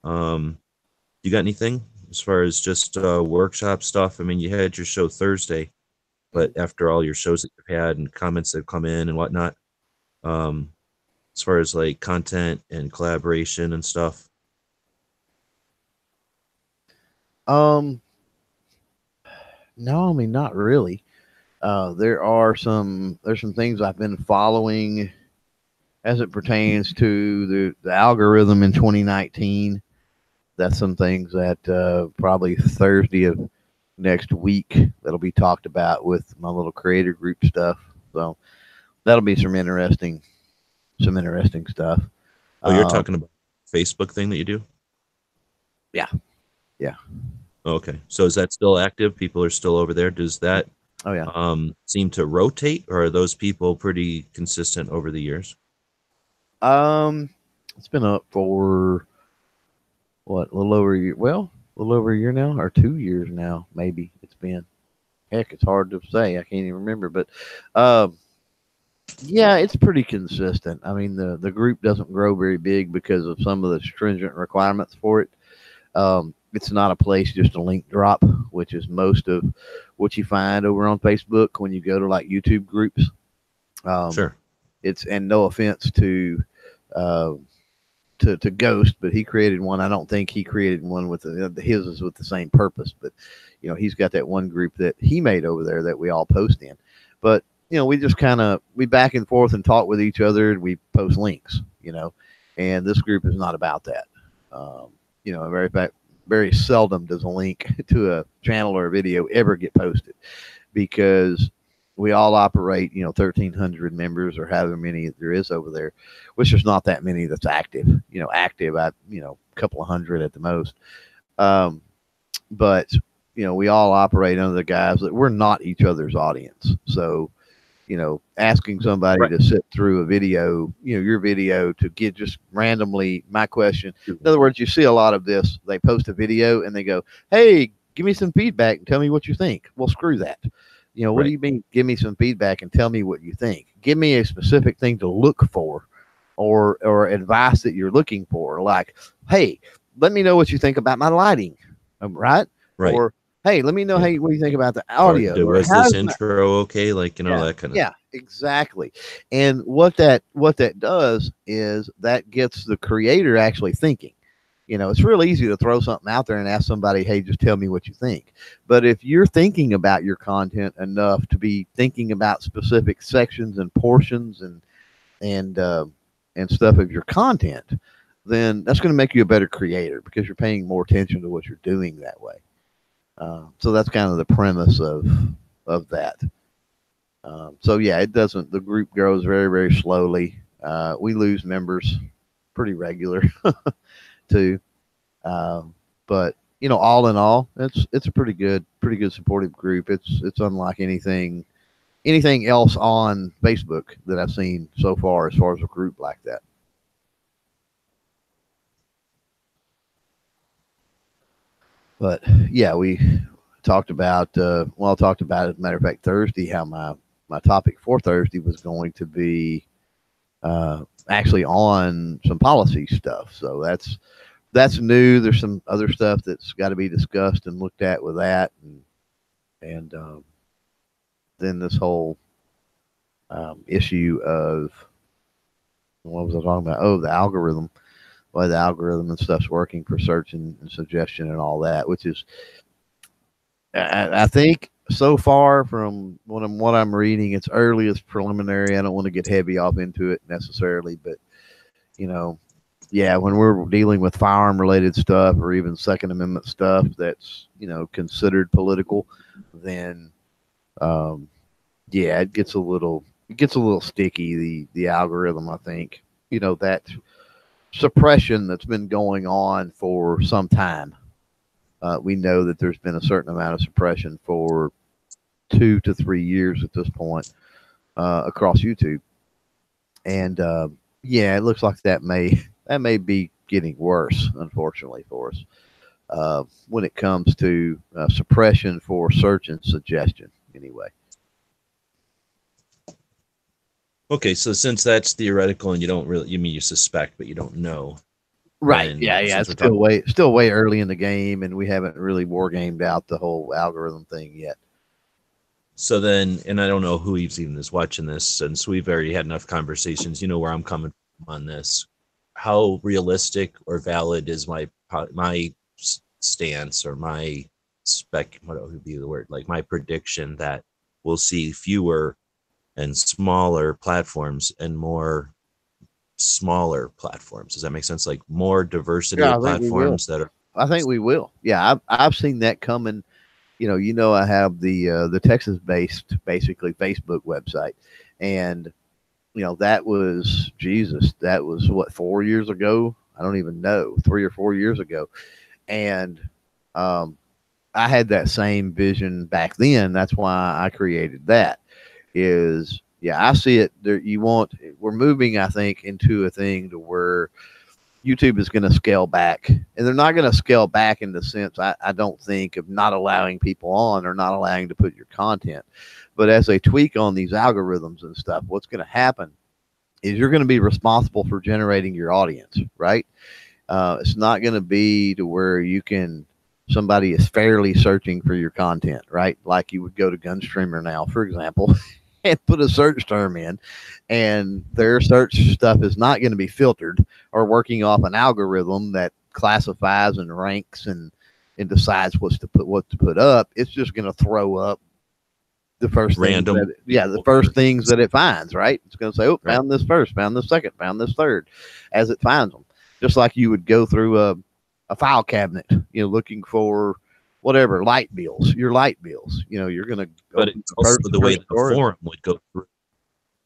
D: You got anything as far as just workshop stuff? I mean, you had your show Thursday, but after all your shows that you've had and comments that have come in and whatnot, as far as like content and collaboration and stuff.
C: No, I mean, not really. there's some things I've been following as it pertains to the algorithm in 2019. That's some things that probably Thursday of next week that'll be talked about with my little creator group stuff. So that'll be some interesting stuff.
D: Oh, you're
C: Um,
D: talking about Facebook thing that you do?
C: yeah, yeah.
D: Okay. So is that still active? People are still over there. Does that
C: Oh yeah.
D: seem to rotate, or are those people pretty consistent over the years?
C: Um, it's been up for what, a little over a year. Well, a little over a year now, or 2 years now, maybe it's been. Heck, it's hard to say. I can't even remember, but um, yeah, it's pretty consistent. I mean, the group doesn't grow very big because of some of the stringent requirements for it. It's not a place just a link drop, which is most of what you find over on Facebook when you go to like YouTube groups. Um,
D: Sure.
C: it's and no offense uh, to Ghost, but he created one. I don't think he created one with his is with the same purpose, but he's got that one group that he made over there that we all post in. But we just kind of we back and forth and talk with each other, and we post links. And this group is not about that. Very fact, very seldom does a link to a channel or a video ever get posted because we all operate, 1,300 members or however many there is over there, which there's not that many that's active. Active, a couple of hundred at the most. Um, but we all operate under the guise that we're not each other's audience. So, asking somebody
D: Right.
C: to sit through a video, your video to get just randomly my question. In other words, you see a lot of this. They post a video and they go, "Hey, give me some feedback and tell me what you think." Well, screw that. What do
D: Right.
C: you mean? Give me some feedback and tell me what you think. Give me a specific thing to look for, or advice that you're looking for. Like, hey, let me know what you think about my lighting, right?
D: Right.
C: Or hey, let me know
D: Yeah.
C: what you think about the
D: Or
C: audio. Or
D: was
C: how
D: this
C: does
D: intro okay? Like,
C: yeah,
D: that kind of.
C: yeah, exactly. And what that does is that gets the creator actually thinking. It's real easy to throw something out there and ask somebody, "Hey, just tell me what you think." But if you're thinking about your content enough to be thinking about specific sections and portions and uh, and stuff of your content, then that's going to make you a better creator because you're paying more attention to what you're doing that way. So that's kind of the premise of that. So yeah, it doesn't. The group grows very, very slowly. We lose members pretty regular too. But all in all, it's a pretty good supportive group. It's unlike anything else on Facebook that I've seen so far as a group like that. But yeah, we talked about I talked about, as a matter of fact, Thursday, how my topic for Thursday was going to be actually on some policy stuff. So that's new. There's some other stuff that's got to be discussed and looked at with that, and then this whole issue of what was I talking about? Oh, the algorithm, why the algorithm and stuff's working for search and suggestion and all that, which is I think so far from what I'm reading, it's early, it's preliminary. I don't want to get heavy off into it necessarily, but you know, yeah, when we're dealing with firearm related stuff or even Second Amendment stuff that's considered political, then yeah, it gets a little sticky. The algorithm, I think, that suppression that's been going on for some time. We know that there's been a certain amount of suppression for 2 to 3 years at this point across YouTube, and yeah, it looks like that may be getting worse, unfortunately for us, when it comes to suppression for search and suggestion. Anyway,
D: Okay, so since that's theoretical and you don't really, you mean you suspect, but you don't know.
C: right?
D: Then
C: Yeah, yeah.
D: since
C: It's
D: we're
C: still way early in the game, and we haven't really war gamed out the whole algorithm thing yet.
D: so then, and I don't know who even is watching this, since we've already had enough conversations, you know where I'm coming from on this. How realistic or valid is my stance or my what would be the word, like my prediction that we'll see fewer and smaller platforms and more smaller platforms. Does that make sense? Like more diversity
C: Yeah,
D: of platforms that are.
C: I think we will. Yeah, I've seen that coming. I have the Texas-based, basically Facebook website, and that was Jesus. That was what, 4 years ago? I don't even know, 3 or 4 years ago, and I had that same vision back then. That's why I created that. Is yeah, I see it. There, we're moving, I think, into a thing to where YouTube is going to scale back, and they're not going to scale back in the sense, I don't think, of not allowing people on or not allowing to put your content. But as they tweak on these algorithms and stuff, what's going to happen is you're going to be responsible for generating your audience, right? It's not going to be to where somebody is fairly searching for your content, right? Like you would go to Gunstreamer now, for example, and put a search term in, and their search stuff is not going to be filtered or working off an algorithm that classifies and ranks and decides what to put up. It's just going to throw up the first
D: random
C: the first things that it finds, right? It's going to say, oh,
D: right.
C: Found this first, found this second, found this third, as it finds them. Just like you would go through a file cabinet, looking for whatever your light bills. You're going to.
D: But it's also the way that the forum would go through,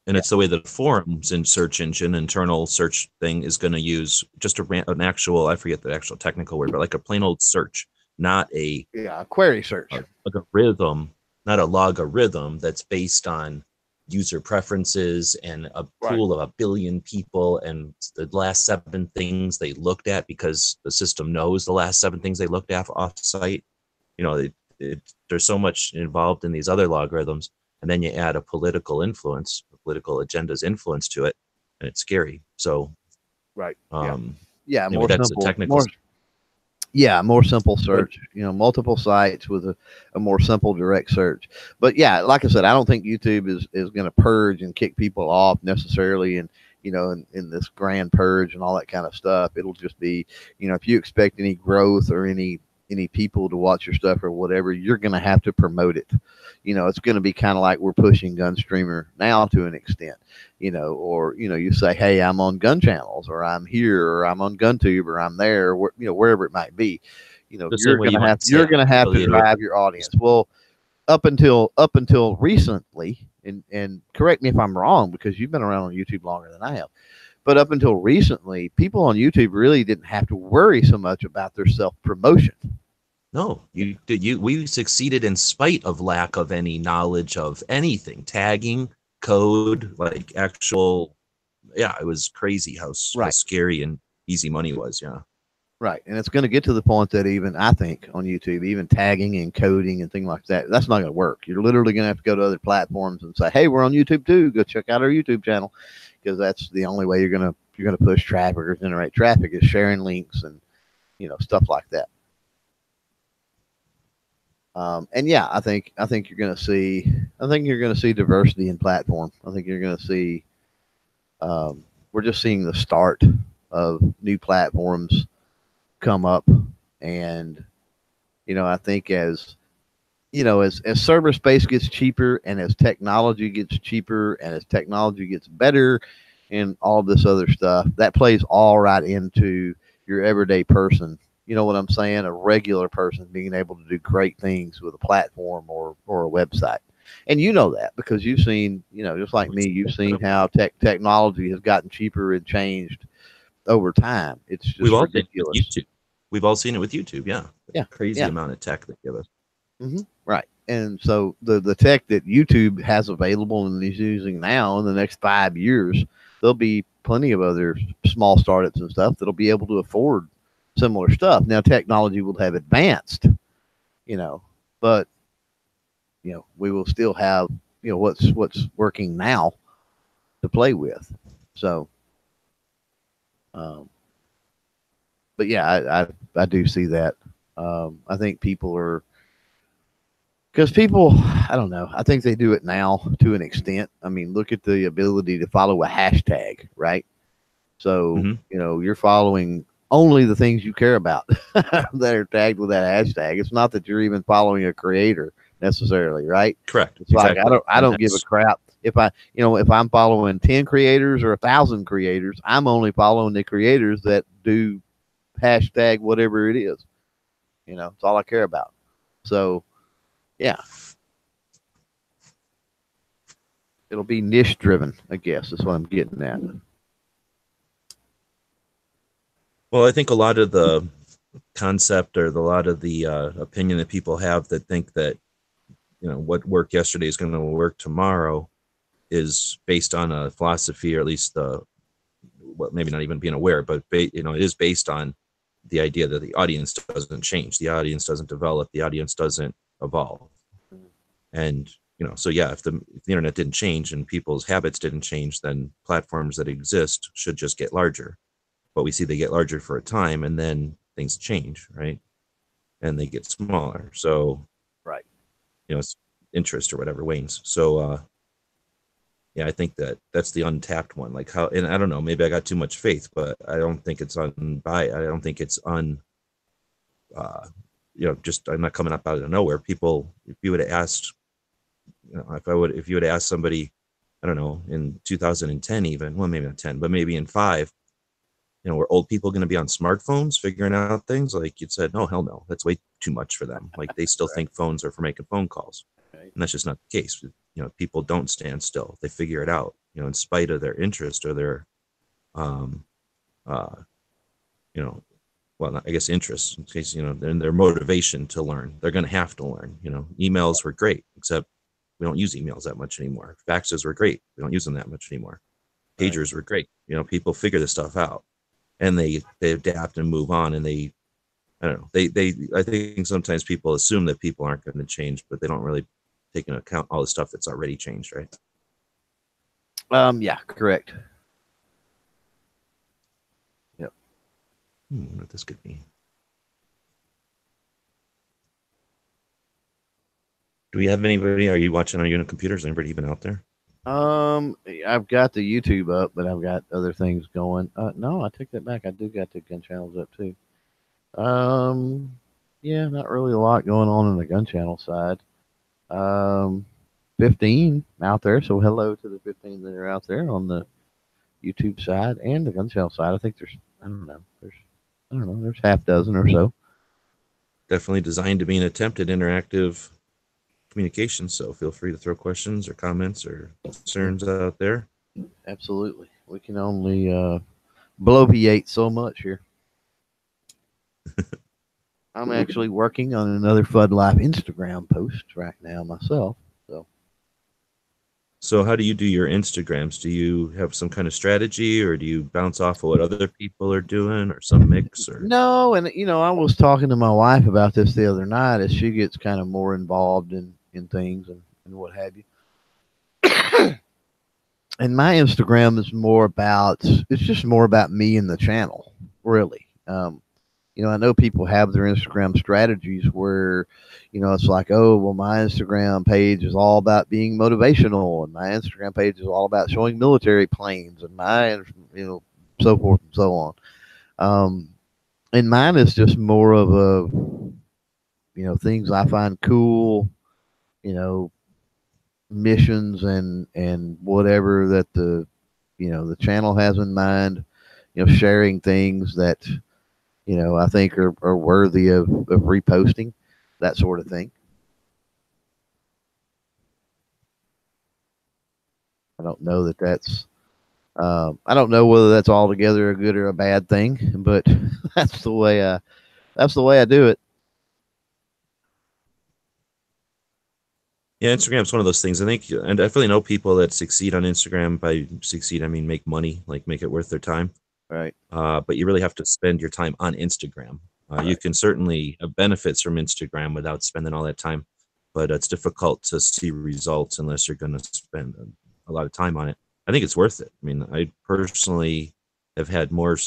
D: and it's the way that the forums in search engine, internal search thing, is going to use just an actual, I forget the actual technical word, but like a plain old search, not a
C: query search,
D: not a logarithm that's based on user preferences and a pool of 1 billion people and the last 7 things they looked at, because the system knows the last 7 things they looked at off site. There's so much involved in these other logarithms, and then you add a political agenda's influence to it, and it's scary. So
C: right,
D: anyway,
C: more
D: that's
C: simple,
D: a technical.
C: More simple search, multiple sites with a more simple direct search. But yeah, like I said, I don't think YouTube is going to purge and kick people off necessarily. And, in this grand purge and all that kind of stuff, it'll just be, if you expect any growth or any people to watch your stuff or whatever, you're going to have to promote it. It's going to be kind of like we're pushing Gunstreamer now to an extent, or, you say, hey, I'm on gun channels, or I'm here, or I'm on GunTube, or I'm there, or, wherever it might be, you're going to have to drive your audience. Well, up until recently, and correct me if I'm wrong, because you've been around on YouTube longer than I have, but up until recently, people on YouTube really didn't have to worry so much about their self-promotion.
D: No, we succeeded in spite of lack of any knowledge of anything, tagging, code, like actual. Yeah, it was crazy how scary and easy money was. Yeah.
C: Right. And it's going to get to the point that even, I think, on YouTube, even tagging and coding and things like that, that's not going to work. You're literally going to have to go to other platforms and say, hey, we're on YouTube too. Go check out our YouTube channel, because that's the only way you're going to push traffic or generate traffic, is sharing links and, stuff like that. And yeah, I think you're going to see diversity in platform. I think you're going to see, we're just seeing the start of new platforms come up. And, I think as server space gets cheaper, and as technology gets cheaper, and as technology gets better and all this other stuff, that plays all right into your everyday person. You know what I'm saying? A regular person being able to do great things with a platform or a website. And that because you've seen, just like me, you've seen how technology has gotten cheaper and changed over time. It's just ridiculous.
D: We've all seen it with YouTube. Yeah. Crazy amount of tech they give us.
C: Mm-hmm. Right. And so the tech that YouTube has available and is using now, in the next 5 years, there'll be plenty of other small startups and stuff that'll be able to afford similar stuff. Now, technology will have advanced, but we will still have what's working now to play with. So, but yeah, I do see that. I think people are, because people, I don't know, I think they do it now to an extent. I mean, look at the ability to follow a hashtag, right? So, you're following only the things you care about that are tagged with that hashtag. It's not that you're even following a creator necessarily, right?
D: Correct.
C: It's like
D: Exactly.
C: I don't give a crap if if I'm following 10 creators or 1,000 creators. I'm only following the creators that do hashtag whatever it is. It's all I care about. So, yeah, it'll be niche driven, I guess. Is what I'm getting at.
D: Well, I think a lot of the concept or a lot of the opinion that people have that think that what worked yesterday is going to work tomorrow is based on a philosophy, or at least maybe not even being aware, but it is based on the idea that the audience doesn't change, the audience doesn't develop, the audience doesn't evolve. And so yeah, if the internet didn't change and people's habits didn't change, then platforms that exist should just get larger. But we see they get larger for a time, and then things change, right? And they get smaller. So
C: right,
D: it's interest or whatever wanes. So yeah, I think that's the untapped one. Like how, and I don't know, maybe I got too much faith, but I don't think it's I don't think it's just I'm not coming up out of nowhere. People, if you would have asked, if you would have asked somebody, I don't know, in 2010 even, well, maybe not 10, but maybe in 5, were old people going to be on smartphones figuring out things? Like you'd said, no, hell no, that's way too much for them. Like they still think phones are for making phone calls.
C: right.
D: And that's just not the case. People don't stand still. They figure it out, in spite of their interest or their, um, uh, well, I guess interests, in case, their motivation to learn. They're going to have to learn. Emails were great, except we don't use emails that much anymore. Faxes were great. We don't use them that much anymore. Pagers were great. People figure this stuff out, and they adapt and move on. And I don't know. I think sometimes people assume that people aren't going to change, but they don't really take into account all the stuff that's already changed, right?
C: Yeah, correct. Yep.
D: What this could be. Do we have anybody? Are you watching on your computers? Anybody even out there?
C: I've got the YouTube up, but I've got other things going. No, I take that back. I do got the gun channels up too. Yeah, not really a lot going on the gun channel side. 15 out there. So hello to the 15 that are out there on the YouTube side and the gun channel side. I think there's half dozen or so.
D: Definitely designed to be an attempt at interactive communication. So feel free to throw questions or comments or concerns out there.
C: Absolutely. We can only bloviate so much here. I'm actually working on another Fud Life Instagram post right now myself.
D: So how do you do your Instagrams? Do you have some kind of strategy, or do you bounce off of what other people are doing, or some mix? Or
C: no, and I was talking to my wife about this the other night as she gets kind of more involved in things and what have you. And my Instagram is just more about me and the channel, really. I know people have their Instagram strategies where, it's like, oh, well, my Instagram page is all about being motivational, and my Instagram page is all about showing military planes, and so forth and so on. And mine is just more of things I find cool, missions and whatever that the channel has in mind, sharing things that I think are worthy of reposting, that sort of thing. I don't know that that's I don't know whether that's altogether a good or a bad thing, but that's the way I do it.
D: yeah, Instagram's one of those things. I think, and I definitely know people that succeed on Instagram. By succeed, I mean make money, like make it worth their time.
C: Right.
D: But you really have to spend your time on Instagram. You can certainly have benefits from Instagram without spending all that time, but it's difficult to see results unless you're going to spend a lot of time on it. I think it's worth it. I mean, I personally have had more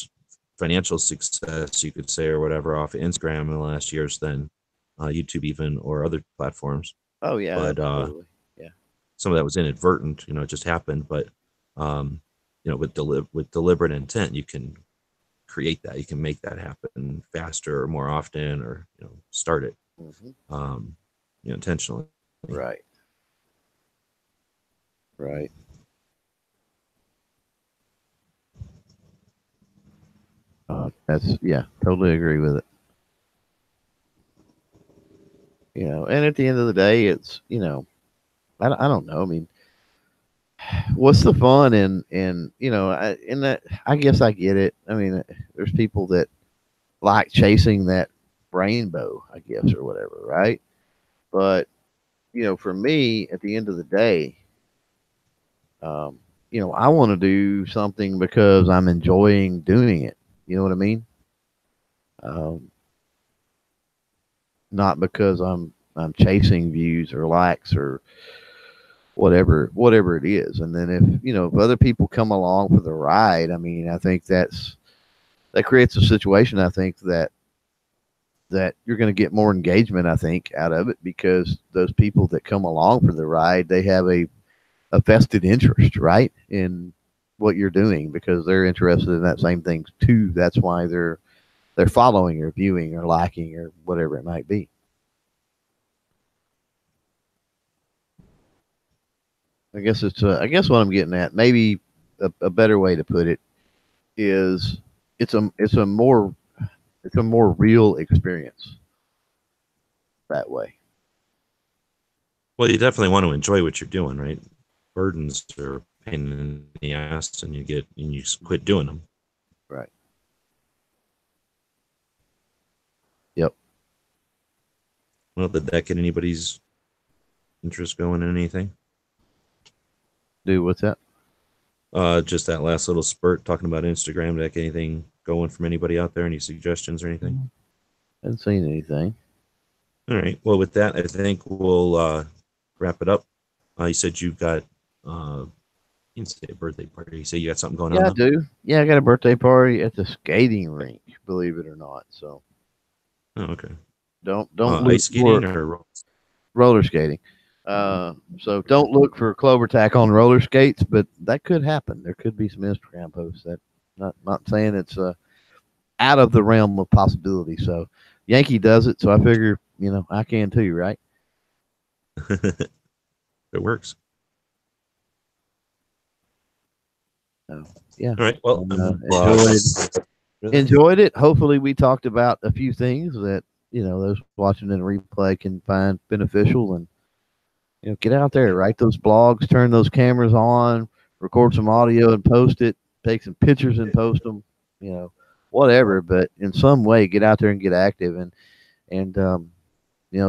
D: financial success, you could say, or whatever, off of Instagram in the last years than YouTube even, or other platforms.
C: Oh yeah,
D: But
C: absolutely. Yeah.
D: some of that was inadvertent, it just happened. But with deliberate intent, you can create that. You can make that happen faster or more often, or start it intentionally.
C: Right. Right. Totally agree with it. And at the end of the day, it's, I don't know. I mean, what's the fun in that? I guess I get it. I mean, there's people that like chasing that rainbow, I guess, or whatever, right? But for me, at the end of the day, um, I want to do something because I'm enjoying doing it. You know what I mean? Um, Not because I'm chasing views or likes or whatever it is. And then if other people come along for the ride, I mean, I think that creates a situation. I think that you're going to get more engagement, I think, out of it, because those people that come along for the ride, they have a vested interest, right, in what you're doing, because they're interested in that same thing too. That's why they're following or viewing or liking or whatever it might be. I guess what I'm getting at, maybe a better way to put it is it's a more real experience that way.
D: Well, you definitely want to enjoy what you're doing, right? Burdens are a pain in the ass, and you quit doing them.
C: Right. Yep.
D: Well, did that get anybody's interest going in anything?
C: Do what's that?
D: Just that last little spurt talking about Instagram. Did that get anything going from anybody out there? Any suggestions or anything?
C: Haven't seen anything.
D: All right. Well, with that, I think we'll wrap it up. You said you got you didn't say a birthday party. You say you got something going on?
C: Yeah, I
D: Though?
C: do. Yeah, I got a birthday party at the skating rink, believe it or not. So
D: Oh, okay.
C: don't look
D: ice skating
C: for
D: or
C: roller skating. So don't look for Clover Tack on roller skates, but that could happen. There could be some Instagram posts. That not saying it's out of the realm of possibility. So Yankee does it, so I figure I can too, right?
D: it works.
C: So yeah.
D: All right. Well,
C: Enjoyed it. Hopefully, we talked about a few things that those watching in replay can find beneficial, and get out there, write those blogs, turn those cameras on, record some audio and post it, take some pictures and post them, whatever. But in some way, get out there and get active. And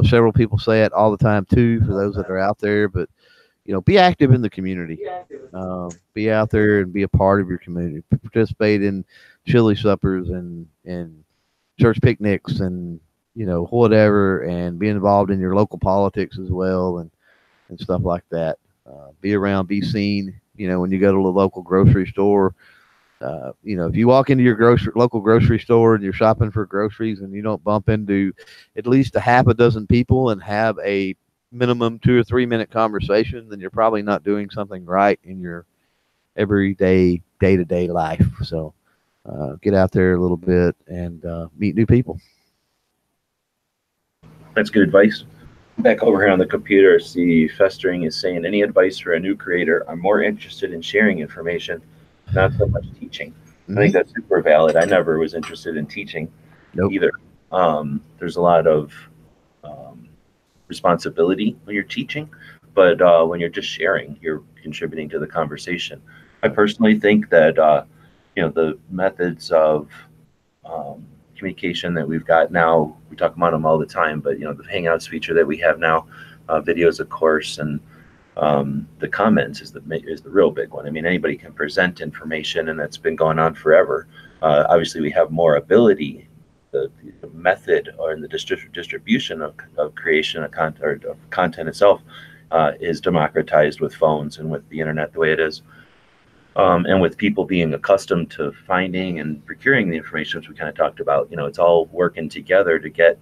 C: several people say it all the time too, for those that are out there. But be active in the community. Be out there and be a part of your community. Participate in chili suppers and church picnics and whatever, and be involved in your local politics as well, and stuff like that. Be around, be seen. When you go to the local grocery store, if you walk into your local grocery store and you're shopping for groceries and you don't bump into at least a half a dozen people and have a minimum 2 or 3 minute conversation, then you're probably not doing something right in your everyday day-to-day life. So get out there a little bit and meet new people.
B: That's good advice. Back over here on the computer, see Festering is saying, any advice for a new creator? I'm more interested in sharing information, not so much teaching. I think that's super valid. I never was interested in teaching either. There's a lot of responsibility when you're teaching, but when you're just sharing, you're contributing to the conversation. I personally think that the methods of communication that we've got now, we talk about them all the time, but the Hangouts feature that we have now, videos, of course, and the comments is the real big one. I mean, anybody can present information, and that's been going on forever. Obviously, we have more ability. The method or in the distribution of creation of content itself is democratized with phones and with the internet the way it is. And with people being accustomed to finding and procuring the information, which we kind of talked about, it's all working together to get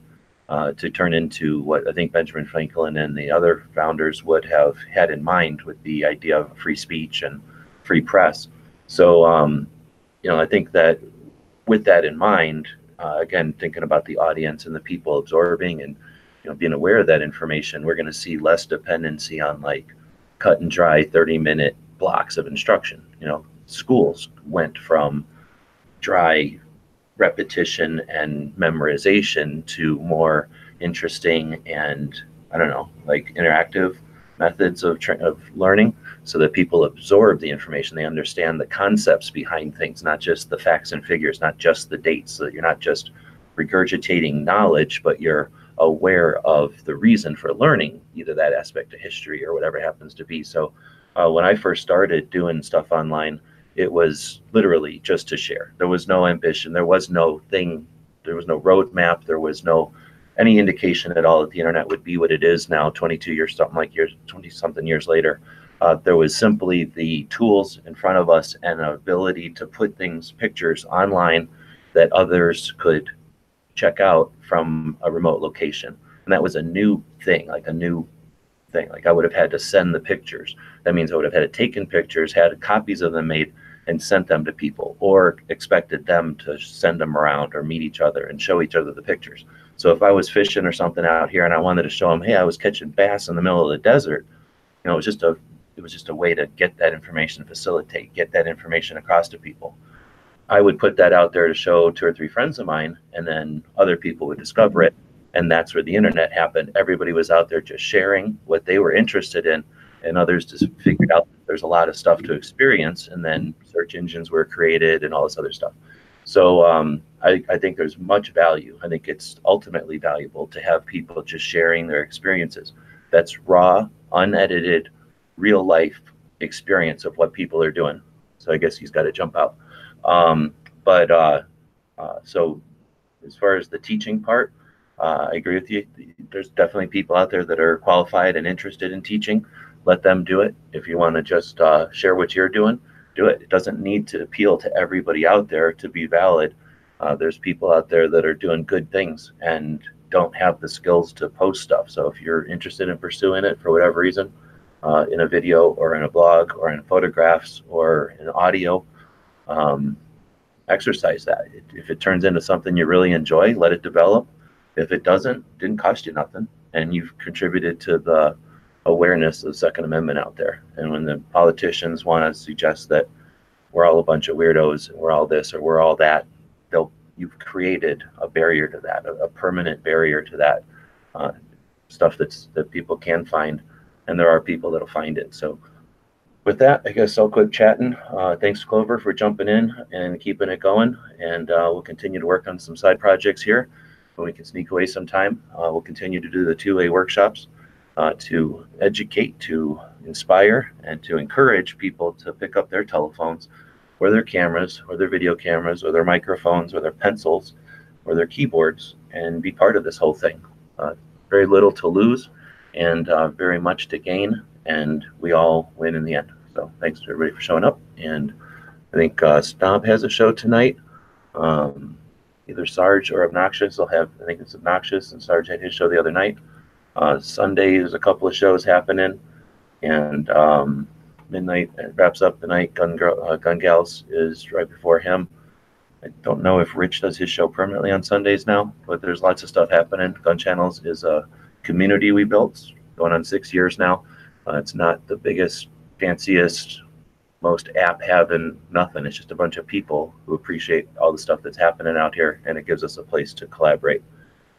B: to turn into what I think Benjamin Franklin and the other founders would have had in mind with the idea of free speech and free press. So, I think that with that in mind, again, thinking about the audience and the people absorbing and being aware of that information, we're going to see less dependency on like cut and dry 30-minute blocks of instruction. Schools went from dry repetition and memorization to more interesting and, I don't know, like interactive methods of learning, so that people absorb the information. They understand the concepts behind things, not just the facts and figures, not just the dates, so that you're not just regurgitating knowledge, but you're aware of the reason for learning either that aspect of history or whatever it happens to be. So when I first started doing stuff online, it was literally just to share. There was no ambition. There was no thing. There was no roadmap. There was no any indication at all that the internet would be what it is now, 22 years, 20-something years later. There was simply the tools in front of us and an ability to put pictures online that others could check out from a remote location. And that was a new thing, like I would have had to send the pictures. That means I would have had taken pictures, had copies of them made, and sent them to people, or expected them to send them around or meet each other and show each other the pictures. So if I was fishing or something out here and I wanted to show them, hey, I was catching bass in the middle of the desert, it was just a way to get that information, get that information across to people. I would put that out there to show 2 or 3 friends of mine, and then other people would discover it. And that's where the internet happened. Everybody was out there just sharing what they were interested in, and others just figured out that there's a lot of stuff to experience, and then search engines were created and all this other stuff. So I think there's much value. I think it's ultimately valuable to have people just sharing their experiences. That's raw, unedited, real life experience of what people are doing. So I guess he's got to jump out. So as far as the teaching part, I agree with you. There's definitely people out there that are qualified and interested in teaching. Let them do it. If you want to just share what you're doing, do it. It doesn't need to appeal to everybody out there to be valid. There's people out there that are doing good things and don't have the skills to post stuff. So if you're interested in pursuing it for whatever reason, in a video or in a blog or in photographs or in audio, exercise that. If it turns into something you really enjoy, let it develop. If it doesn't, didn't cost you nothing, and you've contributed to the awareness of the Second Amendment out there. And when the politicians want to suggest that we're all a bunch of weirdos, and we're all this or we're all that, you've created a barrier to that, a permanent barrier to that stuff that people can find, and there are people that'll find it. So with that, I guess I'll quit chatting. Thanks, Clover, for jumping in and keeping it going. And we'll continue to work on some side projects here when we can sneak away some time. We'll continue to do the 2A workshops to educate, to inspire, and to encourage people to pick up their telephones or their cameras or their video cameras or their microphones or their pencils or their keyboards and be part of this whole thing. Very little to lose and very much to gain, and we all win in the end. So thanks to everybody for showing up. And I think Stomp has a show tonight. Either Sarge or Obnoxious will have, I think it's Obnoxious, and Sarge had his show the other night. Sunday there's a couple of shows happening, and midnight wraps up the night. Gun Gals is right before him. I don't know if Rich does his show permanently on Sundays now, but there's lots of stuff happening. Gun Channels is a community we built. It's going on 6 years now. It's not the biggest, fanciest, most app having nothing. It's just a bunch of people who appreciate all the stuff that's happening out here, and it gives us a place to collaborate.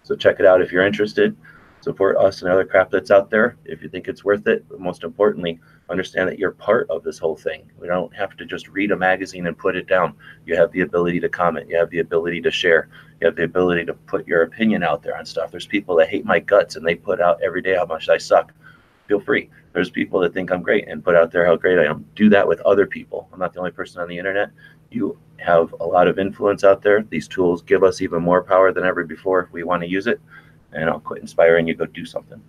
B: So check it out if you're interested. Support us and other crap that's out there if you think it's worth it. But most importantly, understand that you're part of this whole thing. We don't have to just read a magazine and put it down. You have the ability to comment. You have the ability to share. You have the ability to put your opinion out there on stuff. There's people that hate my guts and they put out every day how much I suck. Feel free. There's people that think I'm great and put out there how great I am. Do that with other people. I'm not the only person on the internet. You have a lot of influence out there. These tools give us even more power than ever before if we want to use it. And I'll quit inspiring you. Go do something.